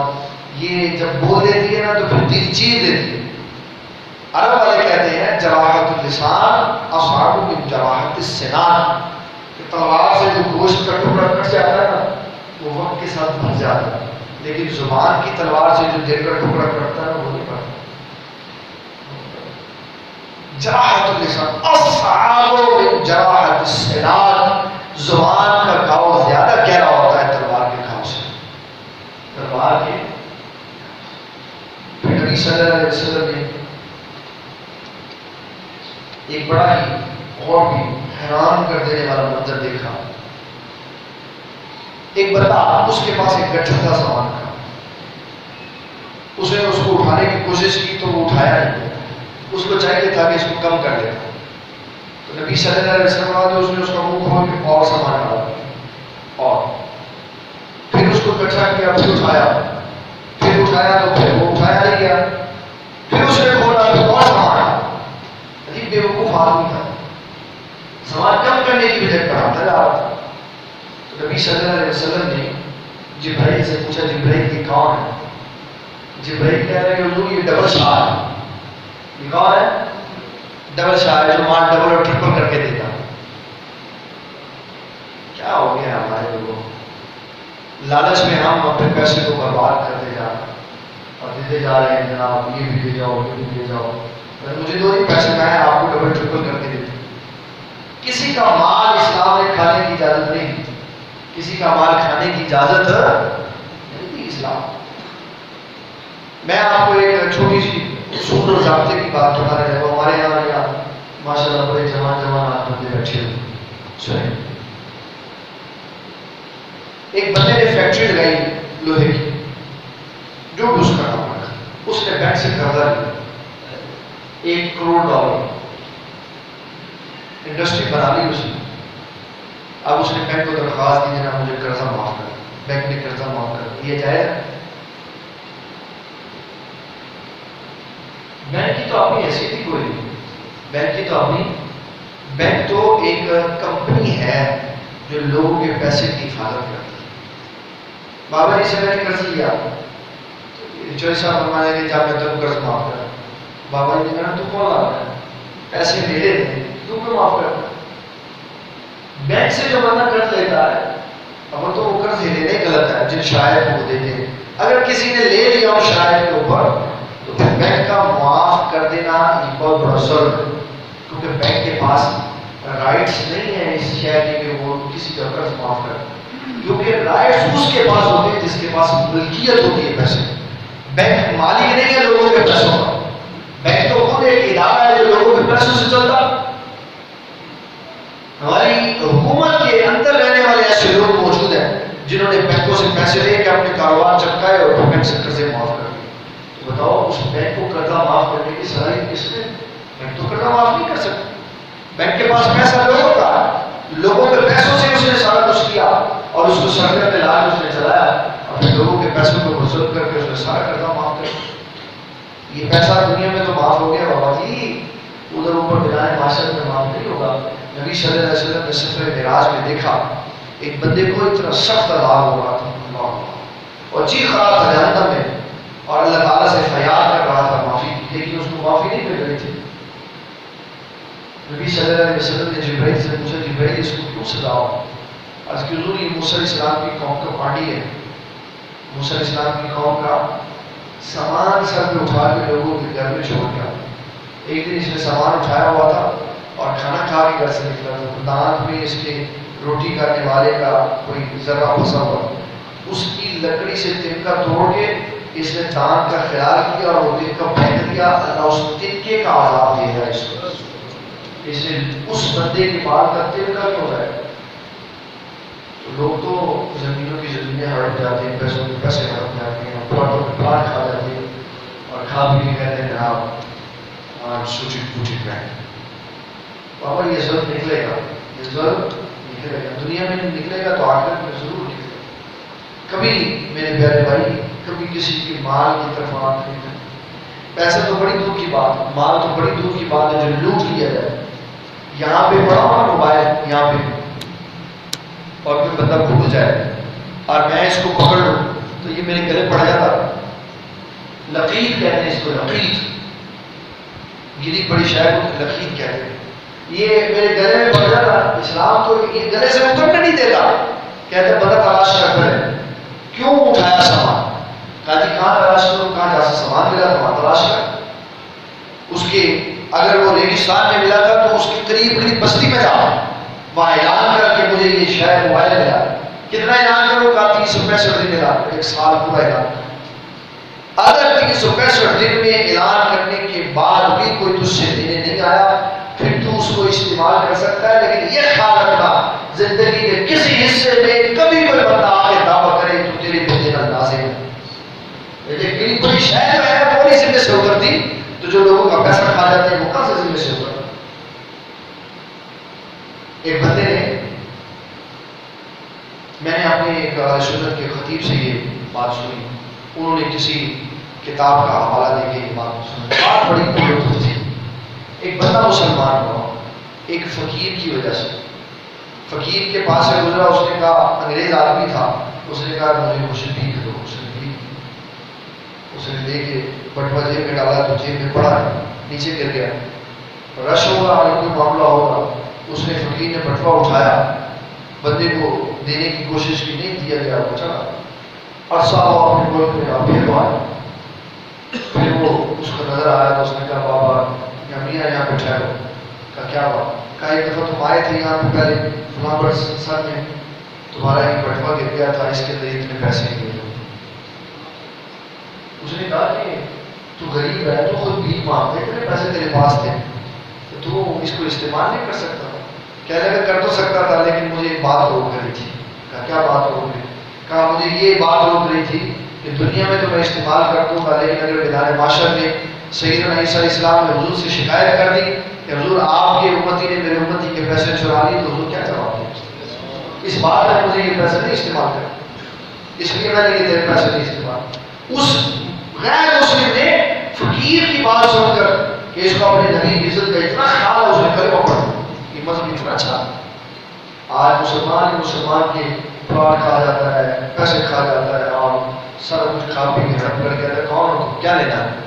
[SPEAKER 1] یہ جب بول دیتی ہے نا تو پھر دل چیر دیتی ہے. عرب والے کہتے ہیں جراحت اللسان اصعب من جراحت السنان، کہ تلوار سے جو گوشت کا ٹکڑا کٹ جاتا ہے نا وہ وقت کے ساتھ بھر جاتا ہے، لیکن زبان کی تلوار سے جو دل کا ٹکڑا کٹتا ہے وہ نہیں پڑتا. جراحت اللسان اصعب من جراحت السنان، زبان کا گھاؤ زیادہ گہرا ہوتا ہے تلوار کے گھاؤ سے. تلوار کے پھر نبی صلی اللہ علیہ وسلم نے ایک بڑا ہی اور بھی حیران کر دینے والا منظر دیکھا. ایک بندہ، اس کے پاس ایک گٹھا تھا سامان کا، اس نے اس کو اٹھانے کی کوشش کی تو وہ اٹھایا نہیں. اس کو چاہیے تھا کہ اس کو کم کر دیتا. تو نبی صلی اللہ علیہ وسلم اس نے اس کا منہ کھول کے اور سامان ڈالا اور پھر اس کو گٹھا کیا، پھر اٹھایا تو پھر وہ اٹھایا نہیں گیا. پھر اس نے کھولا پھر اور سامان ڈالا. عجیب بیوقوف آدمی تھا، سامان کم کرنے کی بجائے بڑھاتا جا رہا تھا. تو نبی صلی اللہ علیہ وسلم نے جبرائیل سے پوچھا جبرائیل یہ کون ہے؟ جبرائیل کہہ رہے ہیں حضور یہ ڈبل شاہ ہے. یہ کون ہے؟ ڈبل شاہ ہے جو مال ڈبل اور ٹرپل کر کے دیتا. کیا ہو گیا ہمارے لوگوں، لالچ میں ہم اپنے پیسے کو برباد کرتے جا رہے ہیں اور دیتے جا رہے ہیں جناب یہ بھی دے جاؤ یہ بھی دے جاؤ. مجھے دو ہی پیسے میں آپ کو ڈبل ٹرپل کر کے دیتے. کسی کا مال اسلام نے کھانے کی اجازت نہیں دی، کسی کا مال کھانے کی اجازت نہیں دی اسلام. میں آپ کو ایک چھوٹی سی اصول اور ضابطے کی بات بتا رہا ہوں. ہمارے یہاں ماشاء اللہ بڑے جوان آدمی بیٹھے ہوئے. سنیں، ایک بندے نے فیکٹری لگائی لوہے کی، جو بھی اس کا کام رکھا. اس نے بینک سے قرضہ لیا $1 کروڑ. انڈسٹری بنا لی اس نے. اب اس نے بینک کو درخواست دی جناب مجھے قرضہ معاف کر. بینک نے قرضہ معاف کر دیا. جائز ہے؟ بینک کی تو اپنی حیثیت ہی کوئی نہیں. بینک تو ایک کمپنی ہے جو لوگوں کے پیسے کی حفاظت کرتی ہے. بابا جی سے میں نے قرض لیا، چوہی صاحب فرمایا کہ جب میں تم قرض معاف کر. بابا جی نے کہا تو کون لا رہا ہے، پیسے میرے تھے تو کیوں معاف کرتا. بینک سے جو بندہ قرض لیتا ہے اب تو وہ قرض لینے غلط ہے، جن شرائط کو دیتے ہیں. اگر کسی نے لے لیا اس شرائط کے اوپر تو پھر بینک کا معاف کر دینا یہ بہت بڑا ظلم ہے، کیونکہ بینک کے پاس رائٹس نہیں ہے اس شہر کے کہ وہ کسی کا قرض معاف کر. کیونکہ رائٹس اس کے پاس ہوتے ہیں جس کے پاس ملکیت ہوتی ہے پیسے. بینک مالک نہیں ہے لوگوں کے پیسوں کا. بینک تو خود ایک ادارہ ہے جو لوگوں کے پیسوں سے چلتا. ہماری حکومت کے اندر رہنے والے ایسے لوگ موجود ہیں جنہوں نے بینکوں سے پیسے لے کے اپنے کاروبار چمکائے اور بینک سے قرضے معاف کر دیے. تو بتاؤ اس بینک کو قرضہ معاف کرنے کی صلاحیت کس نے؟ بینک تو قرضہ معاف نہیں کر سکتا. بینک کے پاس پیسہ لوگوں کا ہے، لوگوں کے پیسوں سے اس نے سارا کچھ کیا اور اس کو سرکت میں لا کے اس نے چلایا اور پھر لوگوں کے پیسوں کو وصول کر کے اس نے سارا قرضہ معاف کر. یہ پیسہ دنیا میں تو معاف ہو گیا بابا جی، ادھر اوپر بنائے معاشرت میں معاف نہیں ہوگا. نبی صلی اللہ علیہ وسلم نے سفر معراج میں دیکھا ایک بندے کو اتنا سخت عذاب ہو رہا تھا اور چیخ رہا تھا جہنم میں اور اللہ تعالیٰ سے فریاد کر رہا تھا معافی کی، لیکن اس کو معافی نہیں مل رہی تھی. نبی صلی اللہ علیہ وسلم نے جبرائیل سے پوچھا جبرائیل اس کو کیوں سزا ہو؟ آج کی حضور یہ موسیٰ علیہ السلام کی قوم کا پارٹی ہے. موسیٰ علیہ السلام کی قوم کا سامان سر پہ اٹھا کے لوگوں کے گھر میں چھوڑ گیا. ایک دن اس نے سامان اٹھایا ہوا تھا اور کھانا کھا کے گھر سے نکلا تھا. دانت میں اس کے روٹی کرنے والے کا کوئی ذرہ پھنسا ہوا، اس کی لکڑی سے تنکا توڑ کے اس نے دانت کا خیال کیا اور وہ تنکا پھینک دیا. اللہ اس تنکے کا عذاب دے گا اس کو. اس نے اس بندے کے بال کا تنکا کیوں ہے؟ تو لوگ تو زمینوں کی زمینیں ہڑپ جاتے ہیں، پیسوں کے پیسے ہڑپ جاتے ہیں، پلاٹوں کے پلاٹ کھا جاتے ہیں اور کھا بھی کے کہتے ہیں جناب سوچی پوچھی کریں. بابا یہ ظلم نکلے گا، یہ ظلم نکلے گا. دنیا میں نہیں نکلے گا تو آخرت میں ضرور نکلے گا. کبھی میرے پیارے بھائی کبھی کسی کی مال کی طرف آنکھ نہیں کریں. پیسہ تو بڑی دور کی بات، مال تو بڑی دور کی بات ہے جو لوٹ لیا جائے. یہاں پہ پڑا ہوا موبائل یہاں پہ اور پھر بندہ بھول جائے اور میں اس کو پکڑ لوں تو یہ میرے گلے پڑ جاتا. لقیط کہتے ہیں اس کو, لقیط گری پڑی شاید کو لقیط کہتے ہیں. یہ میرے گلے میں پڑ جاتا. اسلام تو یہ گلے سے اترنے نہیں دیتا. کہتے بندہ تلاش کر کرے. کیوں اٹھایا سامان؟ کہا جی کہاں تلاش کروں, کہاں جا سے سامان ملا تو وہاں تلاش کر. اس کے اگر وہ ریگستان میں ملا تھا تو اس کے قریب قریب بستی میں جا, وہاں اعلان کر کے مجھے یہ شاید موبائل ملا. کتنا اعلان کرو؟ کہا 365 دن ملا. ایک سال پورا اعلان. اگر 365 دن میں اعلان کرنے کے بعد بھی کوئی تجھ سے دینے نہیں آیا پھر تو اس کو استعمال کر سکتا ہے. لیکن یہ خیال رکھنا زندگی کے کسی حصے میں کبھی کوئی بندہ آ کے دعویٰ کرے تو تیرے پہ دینا لازم ہے. لیکن کوئی شہر ہے پوری ذمہ سے اترتی تو جو لوگوں کا پیسہ کھا جاتے ہیں وہ کہاں سے ذمہ سے اترتا. ایک بندے نے, میں نے اپنے ایک سنت کے خطیب سے یہ بات سنی. انہوں نے کسی کتاب کا حوالہ دے کے یہ بات سنی. بات بڑی پرلطف تھی. ایک بندہ مسلمان ہوا ایک فقیر کی وجہ سے. فقیر کے پاس سے گزرا, اس نے کہا, انگریز آدمی تھا, اس نے کہا مجھے کچھ بھیک دو. اس نے لے کے بٹوا جیب میں ڈالا تو جیب میں پڑا, نیچے گر گیا. رش ہوگا کوئی معاملہ ہوگا. اس نے فقیر نے بٹوا اٹھایا, بندے کو دینے کی کوشش کی, نہیں دیا گیا, وہ چلا. عرصہ ہوا اپنے ملک میں, پھر وہ آیا. پھر وہ اس کو نظر آیا تو اس نے کہا بابا یا میاں یہاں بیٹھا ہے. کہا کیا بات؟ کہا ایک دفعہ تم آئے تھے یہاں پہ پہلے فلاں پر سر میں تمہارا ایک بٹوا گر گیا تھا, اس کے اندر اتنے پیسے نہیں ملے. اس نے کہا کہ تو غریب ہے, تو خود بھیک مانگتے, اتنے پیسے تیرے پاس تھے تو اس کو استعمال نہیں کر سکتا. کہنے لگا کر تو سکتا تھا لیکن مجھے ایک بات روک رہی تھی. کہا کیا بات روک رہی؟ کہا مجھے یہ بات روک رہی تھی کہ دنیا میں تو میں استعمال کر دوں گا, لیکن اگر میدان معاشر میں سیدنا عیسیٰ علیہ السلام نے حضور سے شکایت کر دی کہ حضور آپ کے امتی نے میرے امتی کے پیسے چرا لیے, تو حضور کیا جواب دیں؟ اس بات میں مجھے یہ پیسے نہیں استعمال کرنا, اس لیے میں نے یہ تیرے پیسے نہیں استعمال. اس غیر مسلم نے فقیر کی بات سن کر کہ اس کو اپنے نبی کی عزت کا اتنا خیال ہے, اس نے کلمہ پڑھا. یہ مذہب اتنا اچھا. آج مسلمان کے پلاٹ کھا جاتا ہے, پیسے کھا جاتا ہے, اور سر کچھ کھا پی کے رب کر کے کہتا ہے کون ہو کیا لینا ہے؟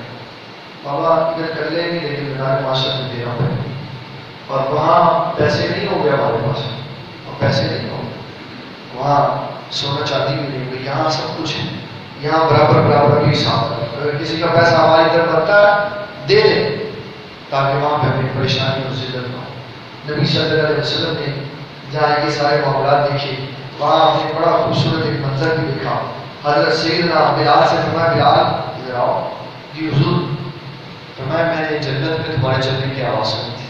[SPEAKER 1] بابا ادھر کر لیں گے لیکن میدان معاشر میں دینا پڑے گا. اور وہاں پیسے نہیں ہوں گے ہمارے پاس, اور پیسے نہیں ہوں گے وہاں, سونا چاندی بھی نہیں ہوگی. یہاں سب کچھ ہے, یہاں برابر برابر بھی حساب ہے. اگر کسی کا پیسہ ہماری طرف بنتا ہے دے دیں تاکہ وہاں پہ اپنی پریشانی اور ذلت نہ ہو. نبی صلی اللہ علیہ وسلم نے جہاں یہ سارے معاملات دیکھے وہاں آپ نے بڑا خوبصورت ایک منظر بھی دیکھا. حضرت سیدنا بلال سے فرمایا بلال ادھر آؤ. جی حضور. فرمایا میں نے جنت میں تمہارے چلنے کی آواز سنی تھی,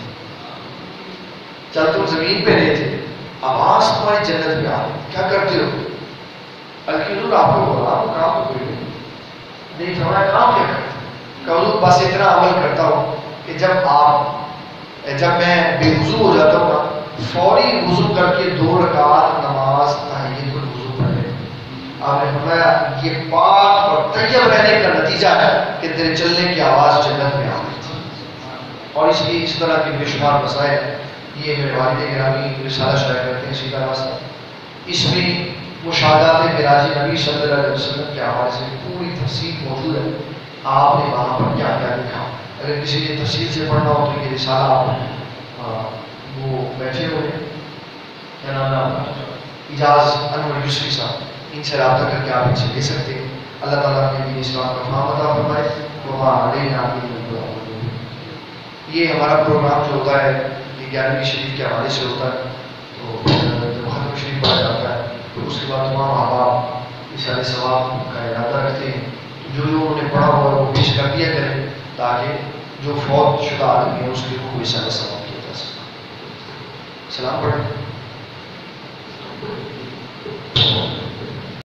[SPEAKER 1] چل تم زمین پہ رہے تھے, آواز تمہاری جنت میں آ رہی, کیا کرتے ہو؟ بلکہ حضور آپ کو بولا وہ کام کوئی نہیں. فرمایا کام کیا کرتے؟ کہ حضور بس اتنا عمل کرتا ہوں کہ جب میں بے وضو ہو جاتا ہوں نا, فوری وضو کر کے 2 رکعت نماز تحیت الوضو پڑھ لے. آپ نے فرمایا یہ پاک اور طیب رہنے کا نتیجہ ہے کہ تیرے چلنے کی آواز جنت میں آ رہی تھی. اور اس لیے اس طرح کے بے شمار مسائل یہ میرے والد گرامی رسالہ شائع کرتے ہیں سیدھا راستہ. اس میں مشاہدات معراج نبی صلی اللہ علیہ وسلم کے حوالے سے پوری تفصیل موجود ہے. آپ نے وہاں پر کیا کیا لکھا, اگر کسی نے تفصیل سے پڑھنا ہو تو یہ رسالہ آپ وہ بیٹھے ہوئے کیا نام ہے اجاز انور یوسفی صاحب, ان سے رابطہ کر کے آپ ان سے لے سکتے ہیں. اللہ تعالیٰ نے دین اسلام کا فہم عطا فرمائے. وما علینا الا البلاغ. یہ ہمارا پروگرام جو ہوتا ہے یہ 11ویں شریف کے حوالے سے ہوتا ہے. تو جب ختم شریف پڑھا جاتا ہے تو اس کے بعد تمام احباب اس سارے ثواب کا ارادہ رکھتے ہیں. جو انہوں نے پڑھا ہوا ہے وہ پیش کر دیا کریں تاکہ جو فوت شدہ آدمی ہے اس کے روح کو اس سارے ثواب کیا جا سکے. سلام پڑھیں.